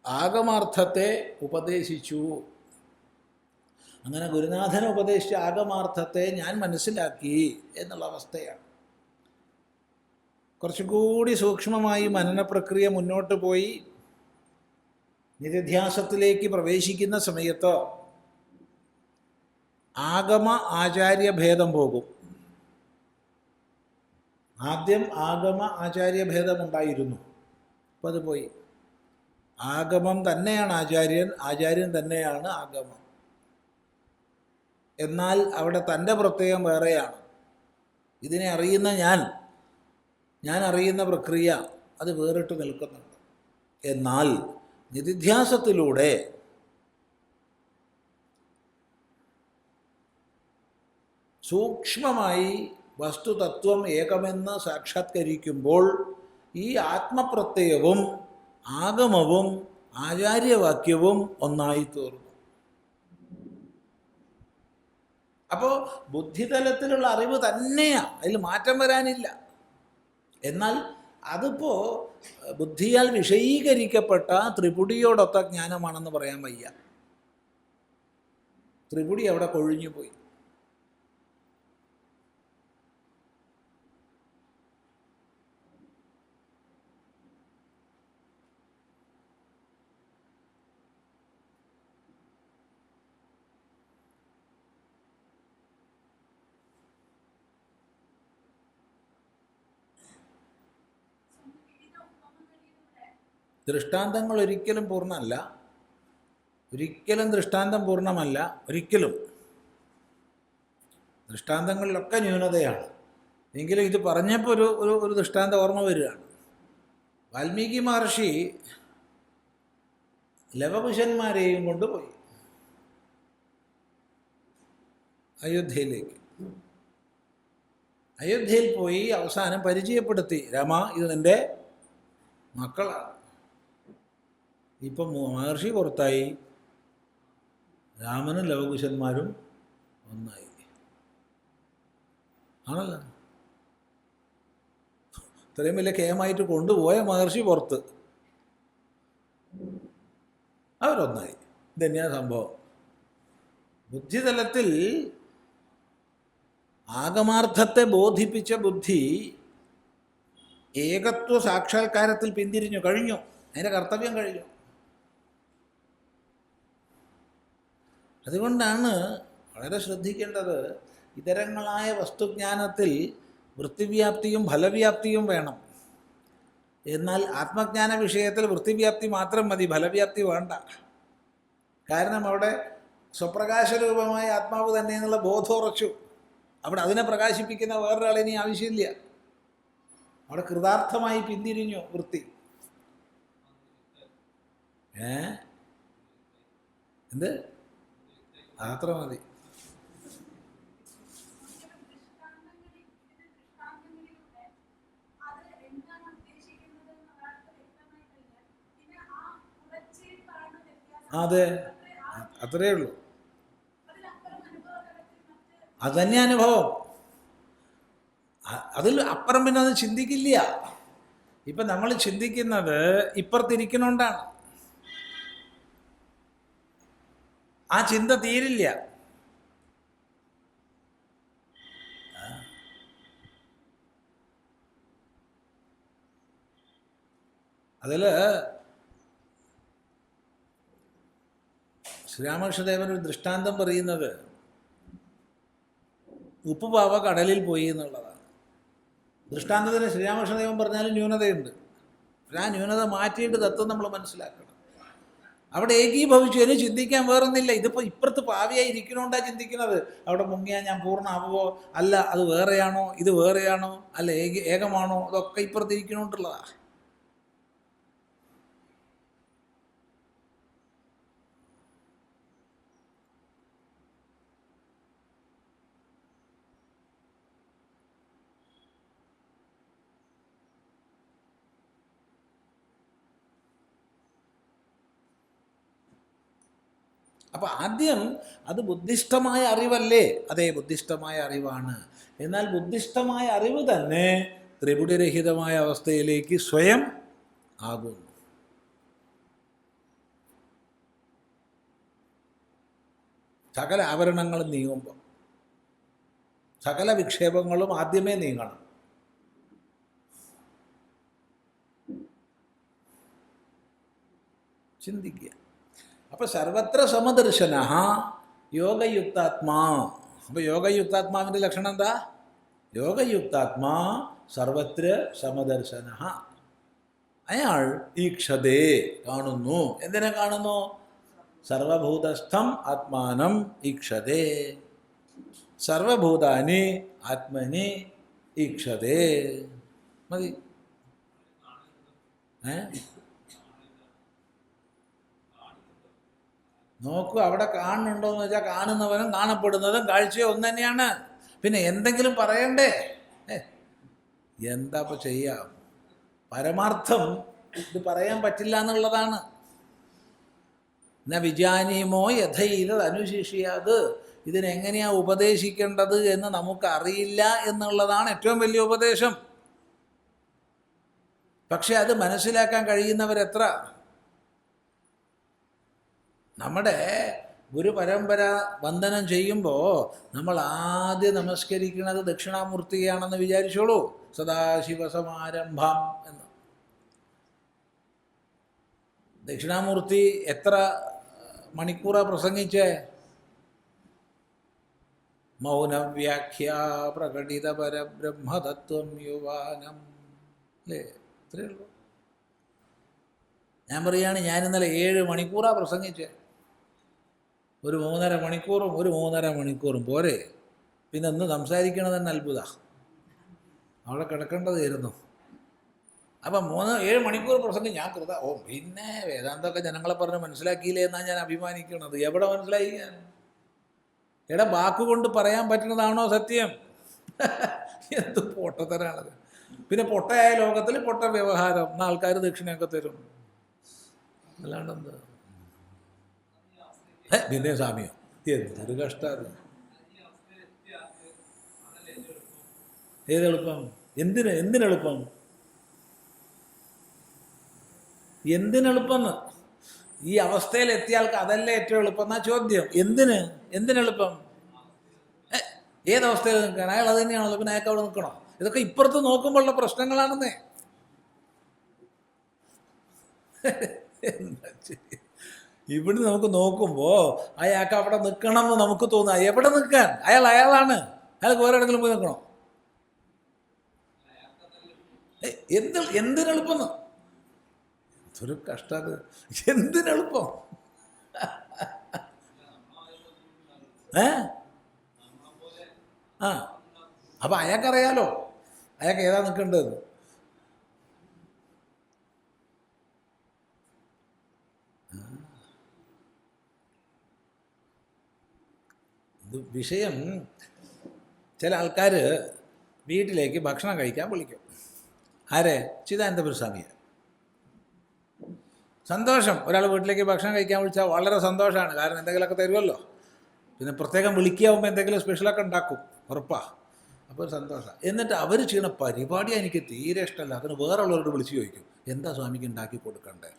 ആഗമാർത്ഥത്തെ ഉപദേശിച്ചു. അങ്ങനെ ഗുരുനാഥൻ ഉപദേശിച്ച ആഗമാർത്ഥത്തെ ഞാൻ മനസ്സിലാക്കി എന്നുള്ള അവസ്ഥയാണ്. കുറച്ചുകൂടി സൂക്ഷ്മമായി മനന പ്രക്രിയ മുന്നോട്ട് പോയി നിധിധ്യാസത്തിലേക്ക് പ്രവേശിക്കുന്ന സമയത്ത് ആഗമ ആചാര്യഭേദം പോകും. ആദ്യം ആഗമ ആചാര്യഭേദമുണ്ടായിരുന്നു, അപ്പം അത് പോയി. ആഗമം തന്നെയാണ് ആചാര്യൻ, ആചാര്യൻ തന്നെയാണ് ആഗമം. എന്നാൽ അവിടെ തൻ്റെ പ്രത്യയം വേറെയാണ്. ഇതിനെ അറിയുന്ന ഞാൻ അറിയുന്ന പ്രക്രിയ അത് വേറിട്ട് നിൽക്കുന്നുണ്ട്. എന്നാൽ നിധിധ്യാസത്തിലൂടെ സൂക്ഷ്മമായി വസ്തുതത്വം ഏകമെന്ന് സാക്ഷാത്കരിക്കുമ്പോൾ ഈ ആത്മപ്രത്യയവും ആഗമവും ആചാര്യവാക്യവും ഒന്നായി തീർന്നു. അപ്പോൾ ബുദ്ധിതലത്തിലുള്ള അറിവ് തന്നെയാണ്, അതിൽ മാറ്റം വരാനില്ല. എന്നാൽ അതിപ്പോൾ ബുദ്ധിയാൽ വിഷയീകരിക്കപ്പെട്ട ത്രിപുടിയോടൊത്ത ജ്ഞാനമാണെന്ന് പറയാൻ വയ്യ. ത്രിപുടി അവിടെ കൊഴിഞ്ഞു പോയി. ദൃഷ്ടാന്തങ്ങൾ ഒരിക്കലും പൂർണ്ണമല്ല, ഒരിക്കലും ദൃഷ്ടാന്തം പൂർണ്ണമല്ല, ഒരിക്കലും. ദൃഷ്ടാന്തങ്ങളിലൊക്കെ ന്യൂനതയാണ്. എങ്കിലും ഇത് പറഞ്ഞപ്പോൾ ഒരു ദൃഷ്ടാന്തം ഓർമ്മ വരികയാണ്. വാൽമീകി മഹർഷി ലവകുശന്മാരെയും കൊണ്ടുപോയി അയോധ്യയിലേക്ക്. അയോധ്യയിൽ പോയി അവസാനം പരിചയപ്പെടുത്തി, രാമ ഇത് നിൻ്റെ മക്കളാണ്. ഇപ്പം മഹർഷി പുറത്തായി, രാമനും ലവകുശന്മാരും ഒന്നായി. ആണല്ലോ, ഇത്രയും വലിയ കേമായിട്ട് കൊണ്ടുപോയ മഹർഷി പുറത്ത്, അവരൊന്നായി. ഇതന്നെയാണ് സംഭവം. ബുദ്ധിതലത്തിൽ ആഗമാർത്ഥത്തെ ബോധിപ്പിച്ച ബുദ്ധി ഏകത്വ സാക്ഷാത്കാരത്തിൽ പിന്തിരിഞ്ഞു കഴിഞ്ഞു, അതിൻ്റെ കർത്തവ്യം കഴിഞ്ഞു. അതുകൊണ്ടാണ് വളരെ ശ്രദ്ധിക്കേണ്ടത്, ഇതരങ്ങളായ വസ്തുജ്ഞാനത്തിൽ വൃത്തിവ്യാപ്തിയും ഫലവ്യാപ്തിയും വേണം. എന്നാൽ ആത്മജ്ഞാന വിഷയത്തിൽ വൃത്തിവ്യാപ്തി മാത്രം മതി, ഫലവ്യാപ്തി വേണ്ട. കാരണം അവിടെ സ്വപ്രകാശരൂപമായ ആത്മാവ് തന്നെ എന്നുള്ള ബോധം ഉറച്ചു. അവിടെ അതിനെ പ്രകാശിപ്പിക്കുന്ന വേറൊരാളെ ഇനി ആവശ്യമില്ല. അവിടെ കൃതാർത്ഥമായി പിന്തിരിഞ്ഞു വൃത്തി. എന്ത് അത്ര മതി. അതെ, അത്രയേ ഉള്ളൂ. അതുതന്നെ അനുഭവം. അതിൽ അപ്പുറം പിന്നെ അത് ചിന്തിക്കില്ല. ഇപ്പം നമ്മൾ ചിന്തിക്കുന്നത് ഇപ്പുറത്തിരിക്കണോണ്ടാണ്. ആ ചിന്ത തീരില്ല. അതിൽ ശ്രീരാമകൃഷ്ണദേവൻ ഒരു ദൃഷ്ടാന്തം പറയുന്നത് ഉപ്പുപാവ കടലിൽ പോയി എന്നുള്ളതാണ്. ദൃഷ്ടാന്തത്തിന് ശ്രീരാമകൃഷ്ണദേവൻ പറഞ്ഞാലും ന്യൂനതയുണ്ട്. ആ ന്യൂനത മാറ്റിയിട്ട് തത്വം നമ്മൾ മനസ്സിലാക്കണം. അവിടെ ഏകീഭവിച്ചു. ഇനി ചിന്തിക്കാൻ വേറൊന്നില്ല. ഇതിപ്പോൾ ഇപ്പുറത്ത് പാവിയായി ഇരിക്കണോണ്ടാണ് ചിന്തിക്കുന്നത്. അവിടെ മുങ്ങിയാൽ ഞാൻ പൂർണ്ണമാവോ, അല്ല അത് വേറെയാണോ, ഇത് വേറെയാണോ, അല്ല ഏകമാണോ, അതൊക്കെ ഇപ്പുറത്ത് ഇരിക്കണോണ്ടുള്ളതാണ്. അപ്പോൾ ആദ്യം അത് ബുദ്ധിഷ്ടമായ അറിവല്ലേ? അതെ, ബുദ്ധിഷ്ടമായ അറിവാണ്. എന്നാൽ ബുദ്ധിഷ്ടമായ അറിവ് തന്നെ ത്രിപുടിരഹിതമായ അവസ്ഥയിലേക്ക് സ്വയം ആകുന്നു. സകല ആവരണങ്ങളും നീങ്ങുമ്പോൾ സകല വിക്ഷേപങ്ങളും ആദ്യമേ നീങ്ങണം. ചിന്തിക്കുക. അപ്പോൾ സർവത്ര സമദർശന യോഗയുക്താത്മാ. അപ്പോൾ യോഗയുക്താത്മാവിൻ്റെ ലക്ഷണം എന്താ? യോഗയുക്താത്മാ സർവത്ര സമദർശന. അയാൾ ഈക്ഷതേ, കാണുന്നു. എന്തിനെ കാണുന്നു? സർവഭൂതസ്ഥം ആത്മാനം ഈക്ഷതേ. സർവഭൂതാനി ആത്മനി ഈക്ഷതേ. മതി. നോക്കൂ, അവിടെ കാണുന്നുണ്ടോയെന്ന് വെച്ചാൽ കാണുന്നവനും കാണപ്പെടുന്നതും കാഴ്ചയോ ഒന്ന് തന്നെയാണ്. പിന്നെ എന്തെങ്കിലും പറയണ്ടേ? എന്താ ഇപ്പോൾ ചെയ്യാം? പരമാർത്ഥം ഇത് പറയാൻ പറ്റില്ല എന്നുള്ളതാണ്. ന വിജാനീമോ യഥൈതത് അനുശിഷ്യാത്. ഇതിനെങ്ങനെയാണ് ഉപദേശിക്കേണ്ടത് എന്ന് നമുക്കറിയില്ല എന്നുള്ളതാണ് ഏറ്റവും വലിയ ഉപദേശം. പക്ഷെ അത് മനസ്സിലാക്കാൻ കഴിയുന്നവരെത്ര? നമ്മുടെ ഗുരുപരമ്പര വന്ദനം ചെയ്യുമ്പോൾ നമ്മൾ ആദ്യം നമസ്കരിക്കുന്നത് ദക്ഷിണാമൂർത്തിയാണെന്ന് വിചാരിച്ചോളൂ. സദാശിവസമാരംഭം എന്ന്. ദക്ഷിണാമൂർത്തി എത്ര മണിക്കൂറാണ് പ്രസംഗിച്ചേ? മൗനവ്യാഖ്യ പ്രകടിത പരബ്രഹ്മതത്വം യുവാനം, അല്ലേ? ഇത്രയേ ഉള്ളൂ. ഞാൻ പറയുകയാണ്, ഞാൻ ഇന്നലെ 7 മണിക്കൂറാണ് പ്രസംഗിച്ചത്. ഒരു 3.5 മണിക്കൂറും പോരെ? പിന്നെ ഒന്ന് സംസാരിക്കണത് തന്നെ അത്ഭുത. അവിടെ കിടക്കേണ്ടതായിരുന്നു. അപ്പം 7 മണിക്കൂർ പ്രസംഗം ഞാൻ കൃത. പിന്നെ വേദാന്തമൊക്കെ ജനങ്ങളെ പറഞ്ഞ് മനസ്സിലാക്കിയില്ലേ എന്നാണ് ഞാൻ അഭിമാനിക്കുന്നത്. എവിടെ മനസ്സിലാക്കിക്കാൻ? വാക്കുകൊണ്ട് പറയാൻ പറ്റുന്നതാണോ സത്യം? എന്ത് പൊട്ടത്തരാണത്. പിന്നെ പൊട്ടയായ ലോകത്തിൽ പൊട്ട വ്യവഹാരം. എന്നാൽ ആൾക്കാർ ദക്ഷിണയൊക്കെ തരും. അല്ലാണ്ടെന്ത്? പിന്നെ സ്വാമിയോ, എന്തൊരു കഷ്ടം. ഏതെളുപ്പം? എന്തിനെളുപ്പം? എന്തിനെളുപ്പം? ഈ അവസ്ഥയിൽ എത്തിയ ആൾക്ക് അതല്ലേ ഏറ്റവും എളുപ്പം എന്നാ ചോദ്യം. എന്തിനെളുപ്പം? ഏതവസ്ഥയിൽ നിൽക്കാൻ? അയാൾ അത് തന്നെയാണല്ലോ. പിന്നെ അയാൾക്ക് അവിടെ നിൽക്കണോ? ഇതൊക്കെ ഇപ്പുറത്ത് നോക്കുമ്പോഴുള്ള പ്രശ്നങ്ങളാണെന്നേ. ഇവിടെ നമുക്ക് നോക്കുമ്പോൾ അയാൾക്ക് അവിടെ നിൽക്കണം എന്ന് നമുക്ക് തോന്നുക. എവിടെ നിൽക്കാൻ? അയാളാണ്. അയാൾക്ക് വേറെ എവിടെയെങ്കിലും പോയി നിൽക്കണോ? എന്തിനെളുപ്പം? എന്തൊരു കഷ്ടം. എന്തിനെളുപ്പം? അപ്പം അയാൾക്കറിയാലോ അയാൾക്ക് ഏതാ നിൽക്കേണ്ടത്. ഇത് വിഷയം. ചില ആൾക്കാർ വീട്ടിലേക്ക് ഭക്ഷണം കഴിക്കാൻ വിളിക്കും. ആരെ? ചിദാനന്ദപുരസ്വാമിയെ. സന്തോഷം. ഒരാൾ വീട്ടിലേക്ക് ഭക്ഷണം കഴിക്കാൻ വിളിച്ചാൽ വളരെ സന്തോഷമാണ്. കാരണം എന്തെങ്കിലുമൊക്കെ തരുമല്ലോ. പിന്നെ പ്രത്യേകം വിളിക്കാവുമ്പോൾ എന്തെങ്കിലും സ്പെഷ്യലൊക്കെ ഉണ്ടാക്കും, ഉറപ്പാണ്. അപ്പോൾ ഒരു സന്തോഷം. എന്നിട്ട് അവർ ചെയ്യുന്ന പരിപാടി എനിക്ക് തീരെ ഇഷ്ടമല്ല. അതിന് വേറെ ഉള്ളവരോട് വിളിച്ച് ചോദിക്കും, എന്താ സ്വാമിക്ക് ഉണ്ടാക്കി കൊടുക്കണ്ടേ?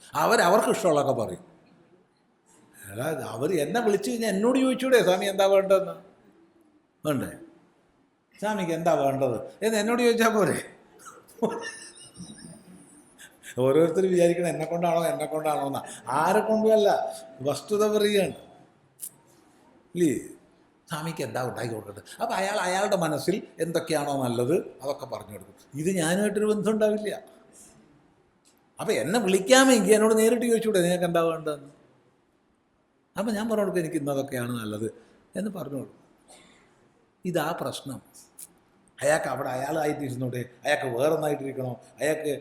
അവർക്ക് ഇഷ്ടമുള്ളതൊക്കെ പറയും. അവർ എന്നെ വിളിച്ചു കഴിഞ്ഞാൽ എന്നോട് ചോദിച്ചൂടെ സ്വാമി എന്താ വേണ്ടതെന്ന്? വേണ്ടേ? സ്വാമിക്ക് എന്താ വേണ്ടത് എന്ന് എന്നോട് ചോദിച്ചാൽ പോരെ? ഓരോരുത്തർ വിചാരിക്കണം എന്നെ കൊണ്ടാണോ എന്നാ. ആരെ കൊണ്ടുമല്ല, വസ്തുത പറയുകയാണ്. ഇല്ലേ? സ്വാമിക്ക് എന്താ ഉണ്ടാക്കി കൊടുക്കട്ടെ. അപ്പോൾ അയാളുടെ മനസ്സിൽ എന്തൊക്കെയാണോ നല്ലത് അതൊക്കെ പറഞ്ഞു കൊടുക്കും. ഇത് ഞാനുമായിട്ടൊരു ബന്ധം ഉണ്ടാവില്ല. അപ്പോൾ എന്നെ വിളിക്കാമെങ്കിൽ എന്നോട് നേരിട്ട് ചോദിച്ചൂടെ നിങ്ങൾക്ക് എന്താ വേണ്ടതെന്ന്? അപ്പം ഞാൻ പറഞ്ഞു കൊടുക്കും എനിക്ക് ഇന്നതൊക്കെയാണ് നല്ലത് എന്ന് പറഞ്ഞു കൊടുക്കും. ഇതാ പ്രശ്നം. അയാൾക്ക് അവിടെ അയാളായിട്ടിരുന്നൂടെ, അയാൾക്ക് വേറൊന്നായിട്ടിരിക്കണോ, അയാൾക്ക്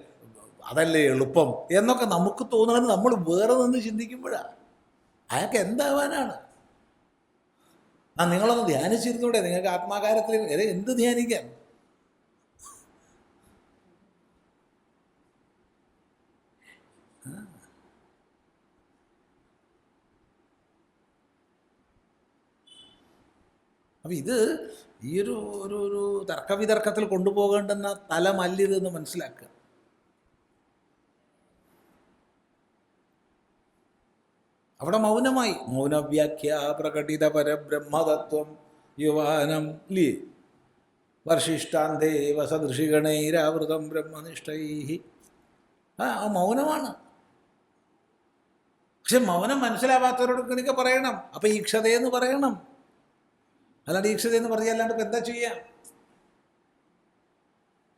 അതല്ലേ എളുപ്പം എന്നൊക്കെ നമുക്ക് തോന്നുന്നത് നമ്മൾ വേറെ നിന്ന് ചിന്തിക്കുമ്പോഴാണ്. അയാൾക്ക് എന്താവാനാണ്? നിങ്ങളൊന്ന് ധ്യാനിച്ചിരുന്നൂടെ, നിങ്ങൾക്ക് ആത്മാകാരത്തിൽ എന്ത് ധ്യാനിക്കാൻ? അപ്പം ഇത് ഈ ഒരു ഒരു ഒരു തർക്കവിതർക്കത്തിൽ കൊണ്ടുപോകേണ്ടുന്ന തലമല്ലിതെന്ന് മനസ്സിലാക്കുക. അവിടെ മൗനമായി. മൗനവ്യാഖ്യ പ്രകടിത പരബ്രഹ്മതത്വം യുവാനം ലീ വർഷിഷ്ടാന്തേവ സദൃശിഗണൈരാവൃതം ബ്രഹ്മനിഷ്ഠൈ. മൗനമാണ്. പക്ഷെ മൗനം മനസ്സിലാവാത്തവരോട് എനിക്ക് പറയണം. അപ്പം ഈക്ഷതയെന്ന് പറയണം. അല്ലാണ്ട് ഈക്ഷതയെന്ന് പറഞ്ഞല്ലാണ്ട് ഇപ്പം എന്താ ചെയ്യാം?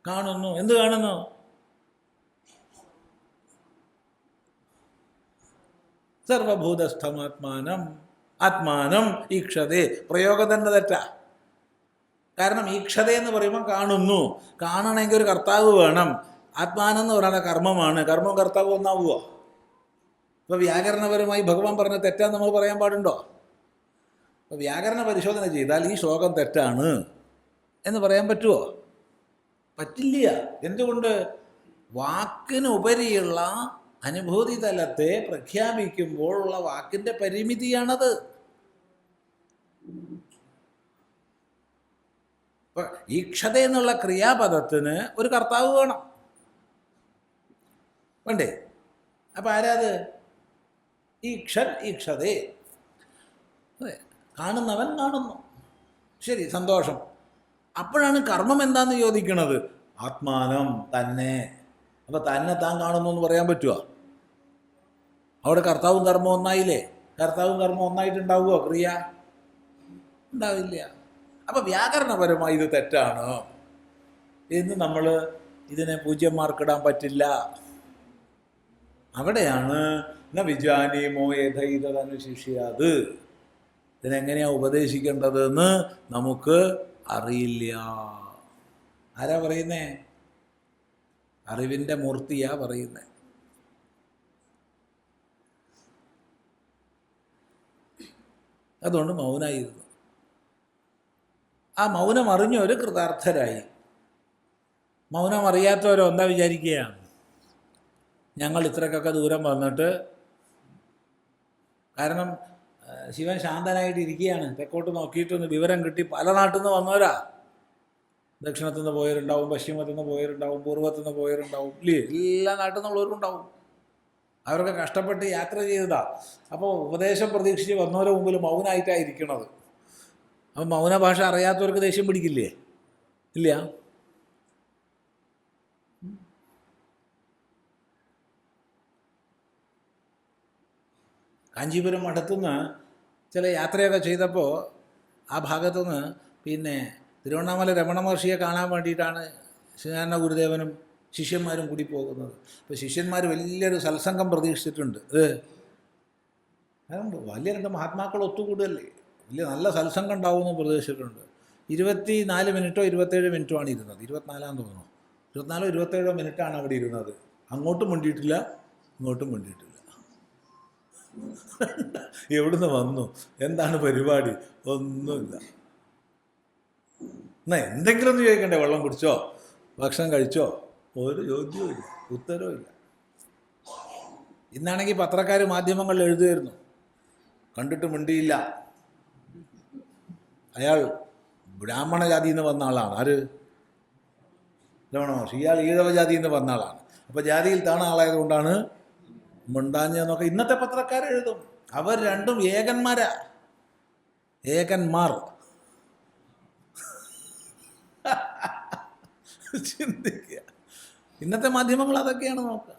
കാണുന്നു. എന്ത് കാണുന്നു? സർവഭൂതസ്ഥമാത്മാനം ആത്മാനം ഈക്ഷതേ. പ്രയോഗം തന്നെ തെറ്റാ. കാരണം ഈക്ഷത എന്ന് പറയുമ്പോൾ കാണുന്നു. കാണണമെങ്കിൽ ഒരു കർത്താവ് വേണം. ആത്മാനം എന്ന് പറയുന്നത് കർമ്മമാണ്. കർമ്മം കർത്താവ് ഒന്നാവുമോ? ഇപ്പോൾ വ്യാകരണപരമായി ഭഗവാൻ പറഞ്ഞ തെറ്റാന്ന് നമ്മൾ പറയാൻ പാടുണ്ടോ? അപ്പോൾ വ്യാകരണ പരിശോധന ചെയ്താൽ ഈ ശ്ലോകം തെറ്റാണ് എന്ന് പറയാൻ പറ്റുമോ? പറ്റില്ല. എന്തുകൊണ്ട്? വാക്കിനുപരിയുള്ള അനുഭൂതി തലത്തെ പ്രഖ്യാപിക്കുമ്പോഴുള്ള വാക്കിൻ്റെ പരിമിതിയാണത്. ഇപ്പം ഈക്ഷത എന്നുള്ള ക്രിയാപദത്തിന് ഒരു കർത്താവ് വേണം, വേണ്ടേ? അപ്പം ആരാത്? ഈക്ഷൻ ഈക്ഷതേ. അതെ, കാണുന്നവൻ കാണുന്നു. ശരി, സന്തോഷം. അപ്പോഴാണ് കർമ്മം എന്താണെന്ന് ചോദിക്കണത്. ആത്മാനം, തന്നെ. അപ്പം തന്നെ താൻ കാണുന്നു എന്ന് പറയാൻ പറ്റുമോ? അവിടെ കർത്താവും കർമ്മം ഒന്നായില്ലേ? കർത്താവും കർമ്മം ഒന്നായിട്ടുണ്ടാവുമോ ക്രിയ? ഉണ്ടാവില്ല. അപ്പം വ്യാകരണപരമായി ഇത് തെറ്റാണ് എന്ന് നമ്മൾ ഇതിനെ 0 മാർക്കിടാൻ പറ്റില്ല. അവിടെയാണ് ന വിജാനീമോ യഥൈതനുശിഷ്യാത്. ഇതിനെങ്ങനെയാണ് ഉപദേശിക്കേണ്ടതെന്ന് നമുക്ക് അറിയില്ല. ആരാ പറയുന്നേ? അറിവിൻ്റെ മൂർത്തിയാ പറയുന്നത്. അതുകൊണ്ട് മൗനായിരുന്നു. ആ മൗനം അറിഞ്ഞവർ കൃതാർത്ഥരായി. മൗനം അറിയാത്തവരോ എന്താ വിചാരിക്കുകയാണ്? ഞങ്ങൾ ഇത്രക്കൊക്കെ ദൂരം വന്നിട്ട്, കാരണം ശിവൻ ശാന്തനായിട്ട് ഇരിക്കുകയാണ്, തെക്കോട്ട് നോക്കിയിട്ടൊന്ന് വിവരം കിട്ടി. പല നാട്ടിൽ നിന്ന് വന്നവരാ. ദക്ഷിണത്തു നിന്ന് പോയവരുണ്ടാവും, പശ്ചിമത്തു നിന്ന് പോയവരുണ്ടാവും, പൂർവ്വത്തു നിന്ന് പോയവരുണ്ടാവും, ഇല്ലേ? എല്ലാ നാട്ടിൽ നിന്നുള്ളവരുണ്ടാവും. അവരൊക്കെ കഷ്ടപ്പെട്ട് യാത്ര ചെയ്തതാ. അപ്പോൾ ഉപദേശം പ്രതീക്ഷിച്ച് വന്നവരുടെ മുമ്പിൽ മൗനമായിട്ടാണ് ഇരിക്കണത്. അപ്പം മൗന ഭാഷ അറിയാത്തവർക്ക് ദേഷ്യം പിടിക്കില്ലേ? ഇല്ല. കാഞ്ചീപുരം മഠത്തുനിന്ന് ചില യാത്രയൊക്കെ ചെയ്തപ്പോൾ ആ ഭാഗത്തുനിന്ന് പിന്നെ തിരുവണ്ണാമല രമണ മഹർഷിയെ കാണാൻ വേണ്ടിയിട്ടാണ് ശ്രീനാരായണ ഗുരുദേവനും ശിഷ്യന്മാരും കൂടി പോകുന്നത്. അപ്പോൾ ശിഷ്യന്മാർ വലിയൊരു സത്സംഗം പ്രതീക്ഷിച്ചിട്ടുണ്ട്. അതുകൊണ്ട് വലിയ 2 മഹാത്മാക്കൾ ഒത്തുകൂടല്ലേ, വലിയ നല്ല സത്സംഗം ഉണ്ടാവുമെന്ന് പ്രതീക്ഷിച്ചിട്ടുണ്ട്. 24 മിനിറ്റോ 27 മിനിറ്റോ ആണ് ഇരുന്നത്. 24 തോന്നുന്നു. 24 27 മിനിറ്റാണ് അവിടെ ഇരുന്നത്. അങ്ങോട്ടും മിണ്ടിയിട്ടില്ല, ഇങ്ങോട്ടും മിണ്ടിയിട്ടില്ല. എവിടുന്ന് വന്നു, എന്താണ് പരിപാടി, ഒന്നുമില്ല. എന്നാ എന്തെങ്കിലും ഒന്ന് ചോദിക്കണ്ടേ? വെള്ളം കുടിച്ചോ, ഭക്ഷണം കഴിച്ചോ? ഒരു ചോദ്യവും ഇല്ല, ഉത്തരവും ഇല്ല. ഇന്നാണെങ്കിൽ പത്രക്കാർ മാധ്യമങ്ങളിൽ എഴുതുമായിരുന്നു, കണ്ടിട്ട് മിണ്ടിയില്ല, അയാൾ ബ്രാഹ്മണ ജാതിയിൽ നിന്ന് വന്ന ആളാണ്. ആര്? രമണ മഹർഷി. ഇയാൾ ഈഴവ ജാതിയിൽ നിന്ന് വന്ന ആളാണ്. അപ്പോൾ ജാതിയിൽ താണ ആളായതുകൊണ്ടാണ് മിണ്ടാഞ്ഞെന്നൊക്കെ ഇന്നത്തെ പത്രക്കാർ എഴുതും. അവർ രണ്ടും ഏകന്മാരാ, ഏകന്മാർ. ചിന്തിക്കുക. ഇന്നത്തെ മാധ്യമങ്ങൾ അതൊക്കെയാണ് നോക്കുക.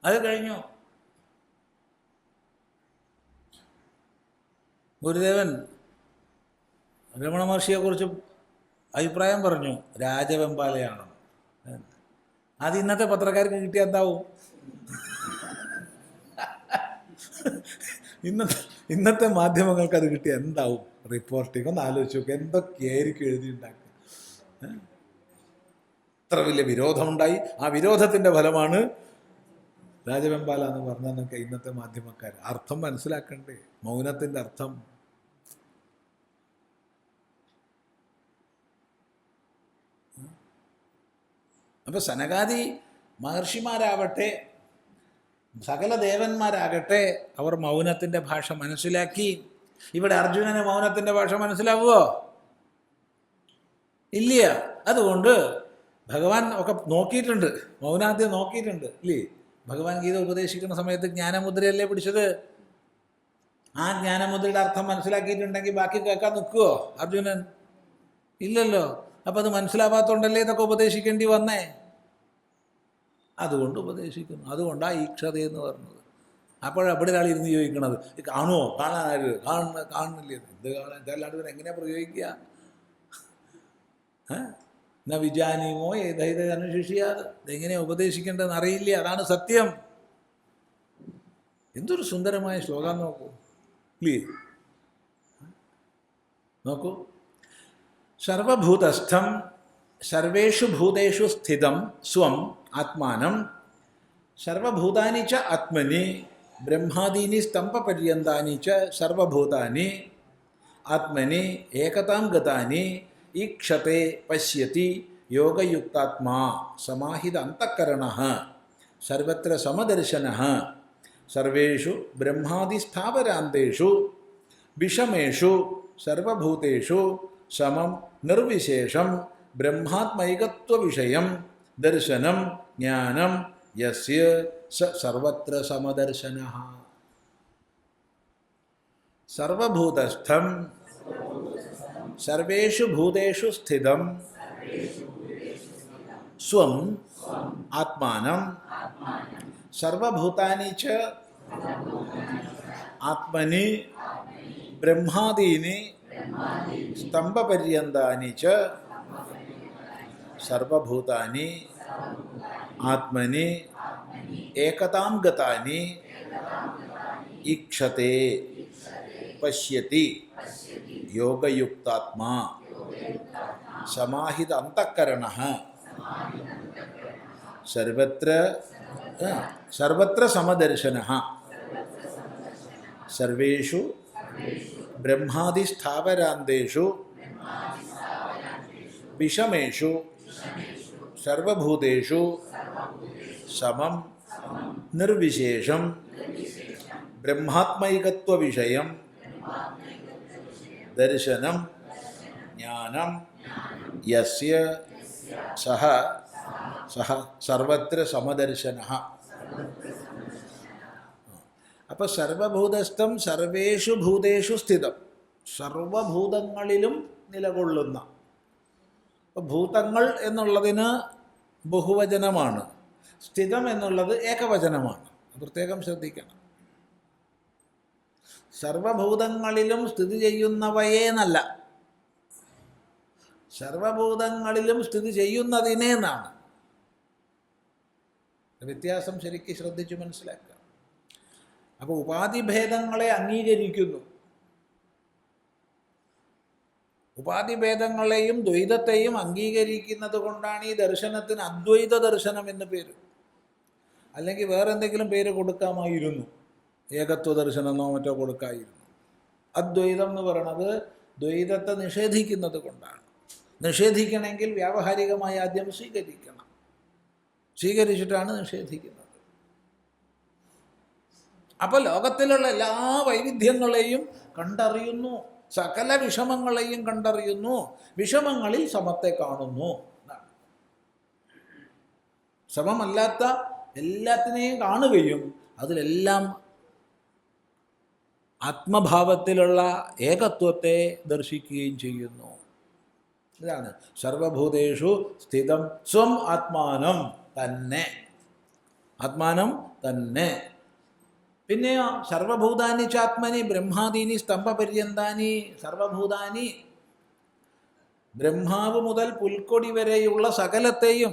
അത് കഴിഞ്ഞു. ഗുരുദേവൻ രമണ മഹർഷിയെക്കുറിച്ച് അഭിപ്രായം പറഞ്ഞു, രാജവെമ്പാലയാണ്. അത് ഇന്നത്തെ പത്രക്കാർക്ക് കിട്ടിയാൽ എന്താവും? ഇന്നത്തെ മാധ്യമങ്ങൾക്ക് അത് കിട്ടിയാൽ എന്താവും? റിപ്പോർട്ടിംഗ് ഒന്ന് ആലോചിച്ച് നോക്കുക, എന്തൊക്കെയായിരിക്കും എഴുതിയിട്ടുണ്ടാക്കുക. ഇത്ര വലിയ വിരോധമുണ്ടായി. ആ വിരോധത്തിൻ്റെ ഫലമാണ് രാജവെമ്പാല എന്ന് പറഞ്ഞെന്നൊക്കെ ഇന്നത്തെ മാധ്യമക്കാർ. അർത്ഥം മനസ്സിലാക്കണ്ടേ? മൗനത്തിൻ്റെ അർത്ഥം. അപ്പൊ സനകാദി മഹർഷിമാരാവട്ടെ, സകല ദേവന്മാരാകട്ടെ, അവർ മൗനത്തിൻ്റെ ഭാഷ മനസ്സിലാക്കി. ഇവിടെ അർജുനന് മൗനത്തിൻ്റെ ഭാഷ മനസ്സിലാവുമോ? ഇല്ല. അതുകൊണ്ട് ഭഗവാൻ ഒക്കെ നോക്കിയിട്ടുണ്ട്, മൗനാദ്യം നോക്കിയിട്ടുണ്ട് ഇല്ലേ? ഭഗവാൻ ഗീത ഉപദേശിക്കുന്ന സമയത്ത് ജ്ഞാനമുദ്രയല്ലേ പിടിച്ചത്. ആ ജ്ഞാനമുദ്രയുടെ അർത്ഥം മനസ്സിലാക്കിയിട്ടുണ്ടെങ്കിൽ ബാക്കി കേൾക്കാൻ നിൽക്കുമോ അർജുനൻ? ഇല്ലല്ലോ. അപ്പം അത് മനസ്സിലാവാത്തോണ്ടല്ലേ ഇതൊക്കെ ഉപദേശിക്കേണ്ടി വന്നേ. അതുകൊണ്ട് ഉപദേശിക്കുന്നു. അതുകൊണ്ടാണ് ഈക്ഷത എന്ന് പറഞ്ഞത്. അപ്പോഴവിടെ ഒരാൾ ഇരുന്ന് ചോദിക്കണത്, കാണുമോ? കാണാനാര്? കാണുന്നില്ലേ? എന്ത് കാണാൻ? ഇതല്ലാണ്ട് ഇവൻ എങ്ങനെയാണ് പ്രയോഗിക്കുക? ന വിജാനീമോ ഏതൈത അനുശിഷ്യാത്. ഇതെങ്ങനെയാണ് ഉപദേശിക്കേണ്ടതെന്ന് അറിയില്ല. അതാണ് സത്യം. എന്തൊരു സുന്ദരമായ ശ്ലോകം നോക്കൂ ഇല്ലേ? നോക്കൂ. സർവഭൂതസ്ഥം സർവേഷു ഭൂതേഷു സ്ഥിതം സ്വം ആത്മാനം സർവഭൂതാനി ച ആത്മനി ബ്രഹ്മാദീനി സ്തംഭപര്യന്താനി ച സർവഭൂതാനി ആത്മനി ഏകതാം ഗതാനി ഈക്ഷത്തെ പശ്യതി യോഗയുക്താത്മാ സമാഹിത അന്തഃകരണഃ സർവത്ര സമദർശനഃ സർവേഷു ബ്രഹ്മാദിസ്ഥാവരാന്തേഷു വിഷമേഷു സർവഭൂതേഷു സമം നിർവിശേഷം ബ്രഹ്മാത്മൈകത്വവിഷയം ദർശനം ജ്ഞാനം യസ്യ സ സർവത്ര സമദർശനഃ. സർവഭൂതസ്ഥം സർവേഷു ഭൂതേഷു സ്ഥിതം സ്വം ആത്മാനം സർവഭൂതാനി ച ആത്മനി ബ്രഹ്മാദീനി സ്തംഭപര്യന്താനി ച സർവഭൂതാനി ആത്മനി ഏകതാം ഗതാനി ഈക്ഷത്തെ പശ്യതി യോഗയുക്താത്മാ സമാഹിത അന്തഃകരണഃ സർവത്ര സമദർശനഃ സർവേഷു ബ്രഹ്മാദിസ്ഥാവരാന്തേഷു വിഷമേഷു സർവഭൂതേഷു സമം നിർവിശേഷം ബ്രഹ്മാത്മൈകത്വവിഷയം ദർശനം ജ്ഞാനം യസ്യ സഹ സർവത്ര സമദർശനഃ. അപ്പോൾ സർവഭൂതസ്ഥം സർവേഷു ഭൂതേഷു സ്ഥിതം, സർവഭൂതങ്ങളിലും നിലകൊള്ളുന്ന. അപ്പോൾ ഭൂതങ്ങൾ എന്നുള്ളതിന് ബഹുവചനമാണ്, സ്ഥിതം എന്നുള്ളത് ഏകവചനമാണ്. പ്രത്യേകം ശ്രദ്ധിക്കണം. സർവഭൂതങ്ങളിലും സ്ഥിതി ചെയ്യുന്നവയെ എന്നല്ല, സർവഭൂതങ്ങളിലും സ്ഥിതി ചെയ്യുന്നതിനെ എന്നാണ്. വ്യത്യാസം ശരിക്കും ശ്രദ്ധിച്ച് മനസ്സിലാക്കുക. അപ്പോൾ ഉപാധിഭേദങ്ങളെ അംഗീകരിക്കുന്നു. ഉപാധിഭേദങ്ങളെയും ദ്വൈതത്തെയും അംഗീകരിക്കുന്നത് കൊണ്ടാണ് ഈ ദർശനത്തിന് അദ്വൈത ദർശനം എന്ന് പേര്. അല്ലെങ്കിൽ വേറെ എന്തെങ്കിലും പേര് കൊടുക്കാമായിരുന്നു, ഏകത്വ ദർശനമെന്നോ മറ്റോ കൊടുക്കാമായിരുന്നു. അദ്വൈതം എന്ന് പറയണത് ദ്വൈതത്തെ നിഷേധിക്കുന്നത് കൊണ്ടാണ്. നിഷേധിക്കണമെങ്കിൽ വ്യാവഹാരികമായി ആദ്യം സ്വീകരിക്കണം, സ്വീകരിച്ചിട്ടാണ് നിഷേധിക്കുന്നത്. അപ്പോൾ ലോകത്തിലുള്ള എല്ലാ വൈവിധ്യങ്ങളെയും കണ്ടറിയുന്നു, സകല വിഷമങ്ങളെയും കണ്ടറിയുന്നു, വിഷമങ്ങളിൽ സമത്തെ കാണുന്നു. സമമല്ലാത്ത എല്ലാത്തിനെയും കാണുകയും അതിലെല്ലാം ആത്മഭാവത്തിലുള്ള ഏകത്വത്തെ ദർശിക്കുകയും ചെയ്യുന്നു. ഇതാണ് സർവഭൂതേഷു സ്ഥിതം സ്വം ആത്മാനം തന്നെ. ആത്മാനം തന്നെ. പിന്നെയോ സർവഭൂതാനി ചാത്മനി ബ്രഹ്മാദീനി സ്തംഭപര്യന്താനി സർവഭൂതാനി, ബ്രഹ്മാവ് മുതൽ പുൽക്കൊടി വരെയുള്ള സകലത്തെയും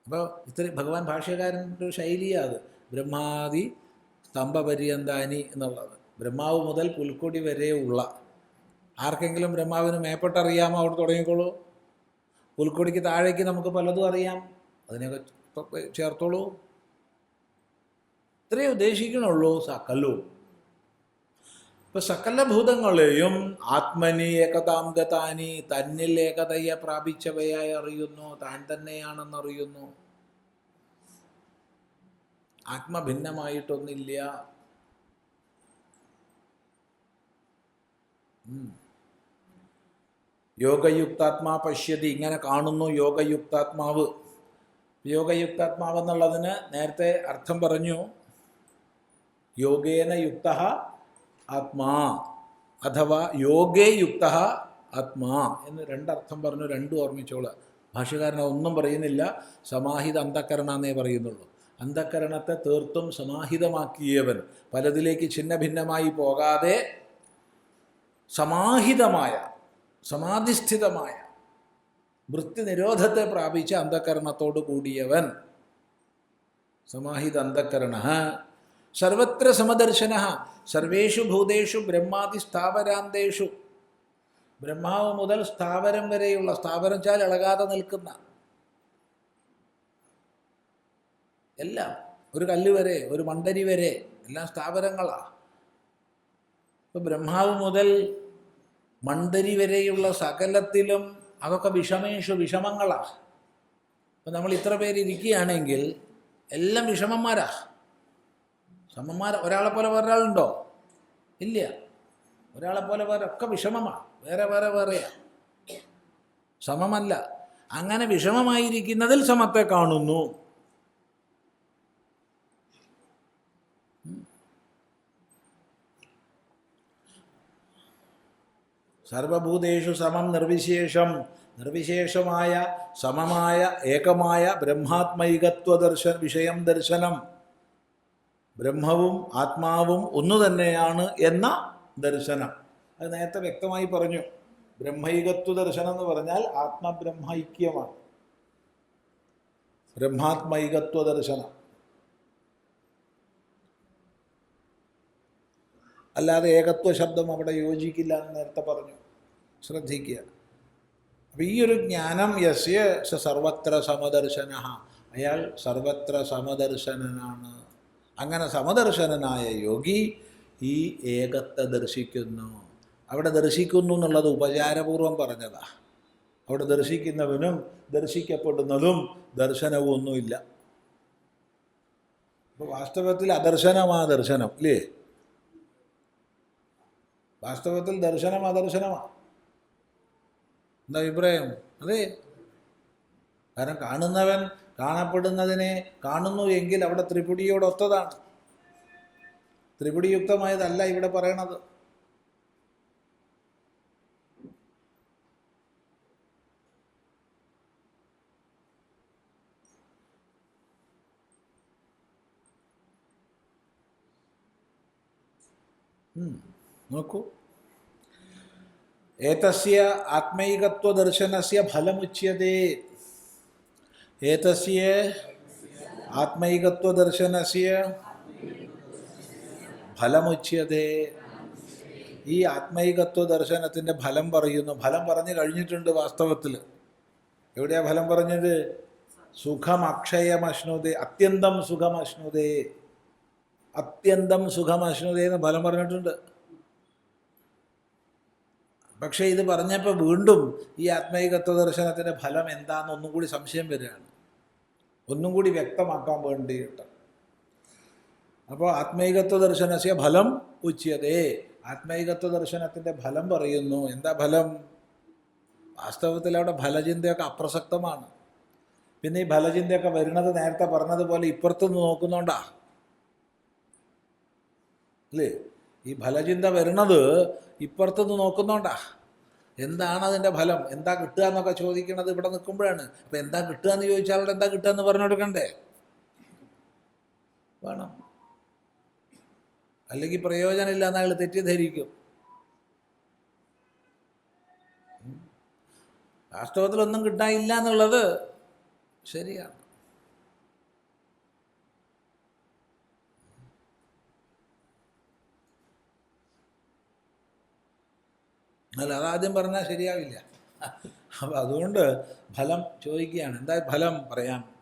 അപ്പോൾ ഇത്ര ഭഗവാൻ ഭാഷ്യകാരൻ്റെ ഒരു ശൈലിയാണ് അത്. ബ്രഹ്മാദി സ്തംഭപര്യന്താനി എന്നുള്ളത്. ബ്രഹ്മാവ് മുതൽ പുൽക്കൊടി വരെയുള്ള ആർക്കെങ്കിലും ബ്രഹ്മാവിന് മേപ്പെട്ടറിയാമോ അവിടെ തുടങ്ങിക്കോളൂ. പുൽക്കൊടിക്ക് താഴേക്ക് നമുക്ക് പലതും അറിയാം, അതിനെയൊക്കെ ചേർത്തോളൂ. ഇത്രയേ ഉദ്ദേശിക്കണുള്ളൂ സകലവും. ഇപ്പം സകലഭൂതങ്ങളെയും ആത്മനി ഏകതാം ഗതാനി, തന്നിൽ ഏകതയെ പ്രാപിച്ചവയായി അറിയുന്നു, താൻ തന്നെയാണെന്നറിയുന്നു. ആത്മഭിന്നമായിട്ടൊന്നില്ല. യോഗയുക്താത്മാ പശ്യതി, ഇങ്ങനെ കാണുന്നു യോഗയുക്താത്മാവ്. യോഗയുക്താത്മാവ് എന്നുള്ളതിന് നേരത്തെ അർത്ഥം പറഞ്ഞു. യോഗേന യുക്ത ആത്മാ അഥവാ യോഗേ യുക്ത ആത്മാ എന്ന് രണ്ടർത്ഥം പറഞ്ഞു. രണ്ടും ഓർമ്മിച്ചോളൂ. ഭാഷ്യകാരൻ ഒന്നും പറയുന്നില്ല, സമാഹിത അന്ധക്കരണ എന്നേ പറയുന്നുള്ളൂ. അന്ധക്കരണത്തെ തീർത്തും സമാഹിതമാക്കിയവൻ, പലതിലേക്ക് ഛിന്ന ഭിന്നമായി പോകാതെ സമാഹിതമായ സമാധിസ്ഥിതമായ വൃത്തി നിരോധത്തെ പ്രാപിച്ച അന്ധക്കരണത്തോട് കൂടിയവൻ സമാഹിത അന്ധക്കരണ. സർവത്ര സമദർശന, സർവേഷു ഭൂതേഷു ബ്രഹ്മാദി സ്ഥാവരാന്തേഷു, ബ്രഹ്മാവ് മുതൽ സ്ഥാവരം വരെയുള്ള, സ്ഥാവരം ചാൽ ഇളകാതെ നിൽക്കുന്ന എല്ലാം, ഒരു കല്ല് വരെ, ഒരു മണ്ടരി വരെ എല്ലാം സ്ഥാവരങ്ങളാണ്. ഇപ്പം ബ്രഹ്മാവ് മുതൽ മണ്ടരി വരെയുള്ള സകലത്തിലും അതൊക്കെ വിഷമേഷു, വിഷമങ്ങളാണ്. ഇപ്പം നമ്മൾ ഇത്ര പേരിയ്ക്കുകയാണെങ്കിൽ എല്ലാം വിഷമന്മാരാ. സമന്മാർ ഒരാളെ പോലെ വേറൊരാളുണ്ടോ? ഇല്ല. ഒരാളെ പോലെ വേറെ ഒക്കെ വിഷമമാണ്, വേറെ വേറെ വേറെയാ, സമമല്ല. അങ്ങനെ വിഷമമായിരിക്കുന്നതിൽ സമത്തെ കാണുന്നു. സർവഭൂതേഷു സമം നിർവിശേഷം, നിർവിശേഷമായ സമമായ ഏകമായ വിഷയം ദർശനം. ബ്രഹ്മവും ആത്മാവും ഒന്നു തന്നെയാണ് എന്ന ദർശനം. അത് നേരത്തെ വ്യക്തമായി പറഞ്ഞു. ബ്രഹ്മൈകത്വ ദർശനം എന്ന് പറഞ്ഞാൽ ആത്മബ്രഹ്മൈക്യമാണ്. ബ്രഹ്മാത്മൈകത്വ ദർശനം, അല്ലാതെ ഏകത്വ ശബ്ദം അവിടെ യോജിക്കില്ല എന്ന് നേരത്തെ പറഞ്ഞു. ശ്രദ്ധിക്കുക. അപ്പം ഈ ഒരു ജ്ഞാനം യസ്യ സർവത്ര സമദർശന, അയാൾ സർവത്ര സമദർശനനാണ്. അങ്ങനെ സമദർശനനായ യോഗി ഈ ഏകത്തെ ദർശിക്കുന്നു. അവിടെ ദർശിക്കുന്നു എന്നുള്ളത് ഉപചാരപൂർവം പറഞ്ഞതാ. അവിടെ ദർശിക്കുന്നവനും ദർശിക്കപ്പെടുന്നതും ദർശനവും ഒന്നുമില്ല. അപ്പോൾ വാസ്തവത്തിൽ അദർശനമാ ദർശനം, ഇല്ലേ? വാസ്തവത്തിൽ ദർശനം അദർശനമാണ്. എന്താ അഭിപ്രായം? അതെ. കാരണം കാണുന്നവൻ കാണപ്പെടുന്നതിനെ കാണുന്നു എങ്കിൽ അവിടെ ത്രിപുടിയോടൊത്തതാണ്. ത്രിപുടിയുക്തമായതല്ല ഇവിടെ പറയണത്. നോക്കൂ, ഏതസ്യ ആത്മൈകത്വദർശനസ്യ ഫലമുച്യതേ. ഏതസ്യ ആത്മൈകത്വദർശനസ്യ ഫലമുച്യതേ. ഈ ആത്മൈകത്വ ദർശനത്തിൻ്റെ ഫലം പറയുന്നു. ഫലം പറഞ്ഞു കഴിഞ്ഞിട്ടുണ്ട് വാസ്തവത്തിൽ. എവിടെയാ ഫലം പറഞ്ഞത്? സുഖമക്ഷയമശ്നുതേ, അത്യന്തം സുഖമശ്നുതേ, അത്യന്തം സുഖമശ്നുതേ എന്ന് ഫലം പറഞ്ഞിട്ടുണ്ട്. പക്ഷേ ഇത് പറഞ്ഞപ്പോൾ വീണ്ടും ഈ ആത്മൈകത്വ ദർശനത്തിൻ്റെ ഫലം എന്താണെന്ന് ഒന്നും കൂടി സംശയം വരികയാണ്, ഒന്നും കൂടി വ്യക്തമാക്കാൻ വേണ്ടിയിട്ട്. അപ്പോൾ ആത്മൈകത്വ ദർശനസ്യ ഫലം ഉച്യതേ, ആത്മൈകത്വ ദർശനത്തിൻ്റെ ഫലം പറയുന്നു. എന്താ ഫലം? വാസ്തവത്തിൽ അവിടെ ഫലചിന്തയൊക്കെ അപ്രസക്തമാണ്. പിന്നെ ഈ ഫലചിന്തയൊക്കെ വരുന്നത് നേരത്തെ പറഞ്ഞതുപോലെ ഇപ്പുറത്തുനിന്ന് നോക്കുന്നുണ്ടാ, അല്ലേ? ഈ ഫലചിന്ത വരുന്നത് ഇപ്പുറത്തുനിന്ന് നോക്കുന്നുണ്ടാ. എന്താണ് അതിൻ്റെ ഫലം, എന്താ കിട്ടുക എന്നൊക്കെ ചോദിക്കണത് ഇവിടെ നിൽക്കുമ്പോഴാണ്. അപ്പം എന്താ കിട്ടുക എന്ന് ചോദിച്ചാൽ അവിടെ എന്താ കിട്ടുക എന്ന് പറഞ്ഞു കൊടുക്കണ്ടേ? വേണം. അല്ലെങ്കിൽ പ്രയോജനമില്ല എന്ന് അയാൾ തെറ്റിദ്ധരിക്കും. വാസ്തവത്തിലൊന്നും കിട്ടാനില്ല എന്നുള്ളത് ശരിയാണ്. അല്ല, അതാദ്യം പറഞ്ഞാൽ ശരിയാവില്ല. അപ്പോൾ അതുകൊണ്ട് ഫലം ചോദിക്കുകയാണ്. എന്താ ഫലം പറയാം?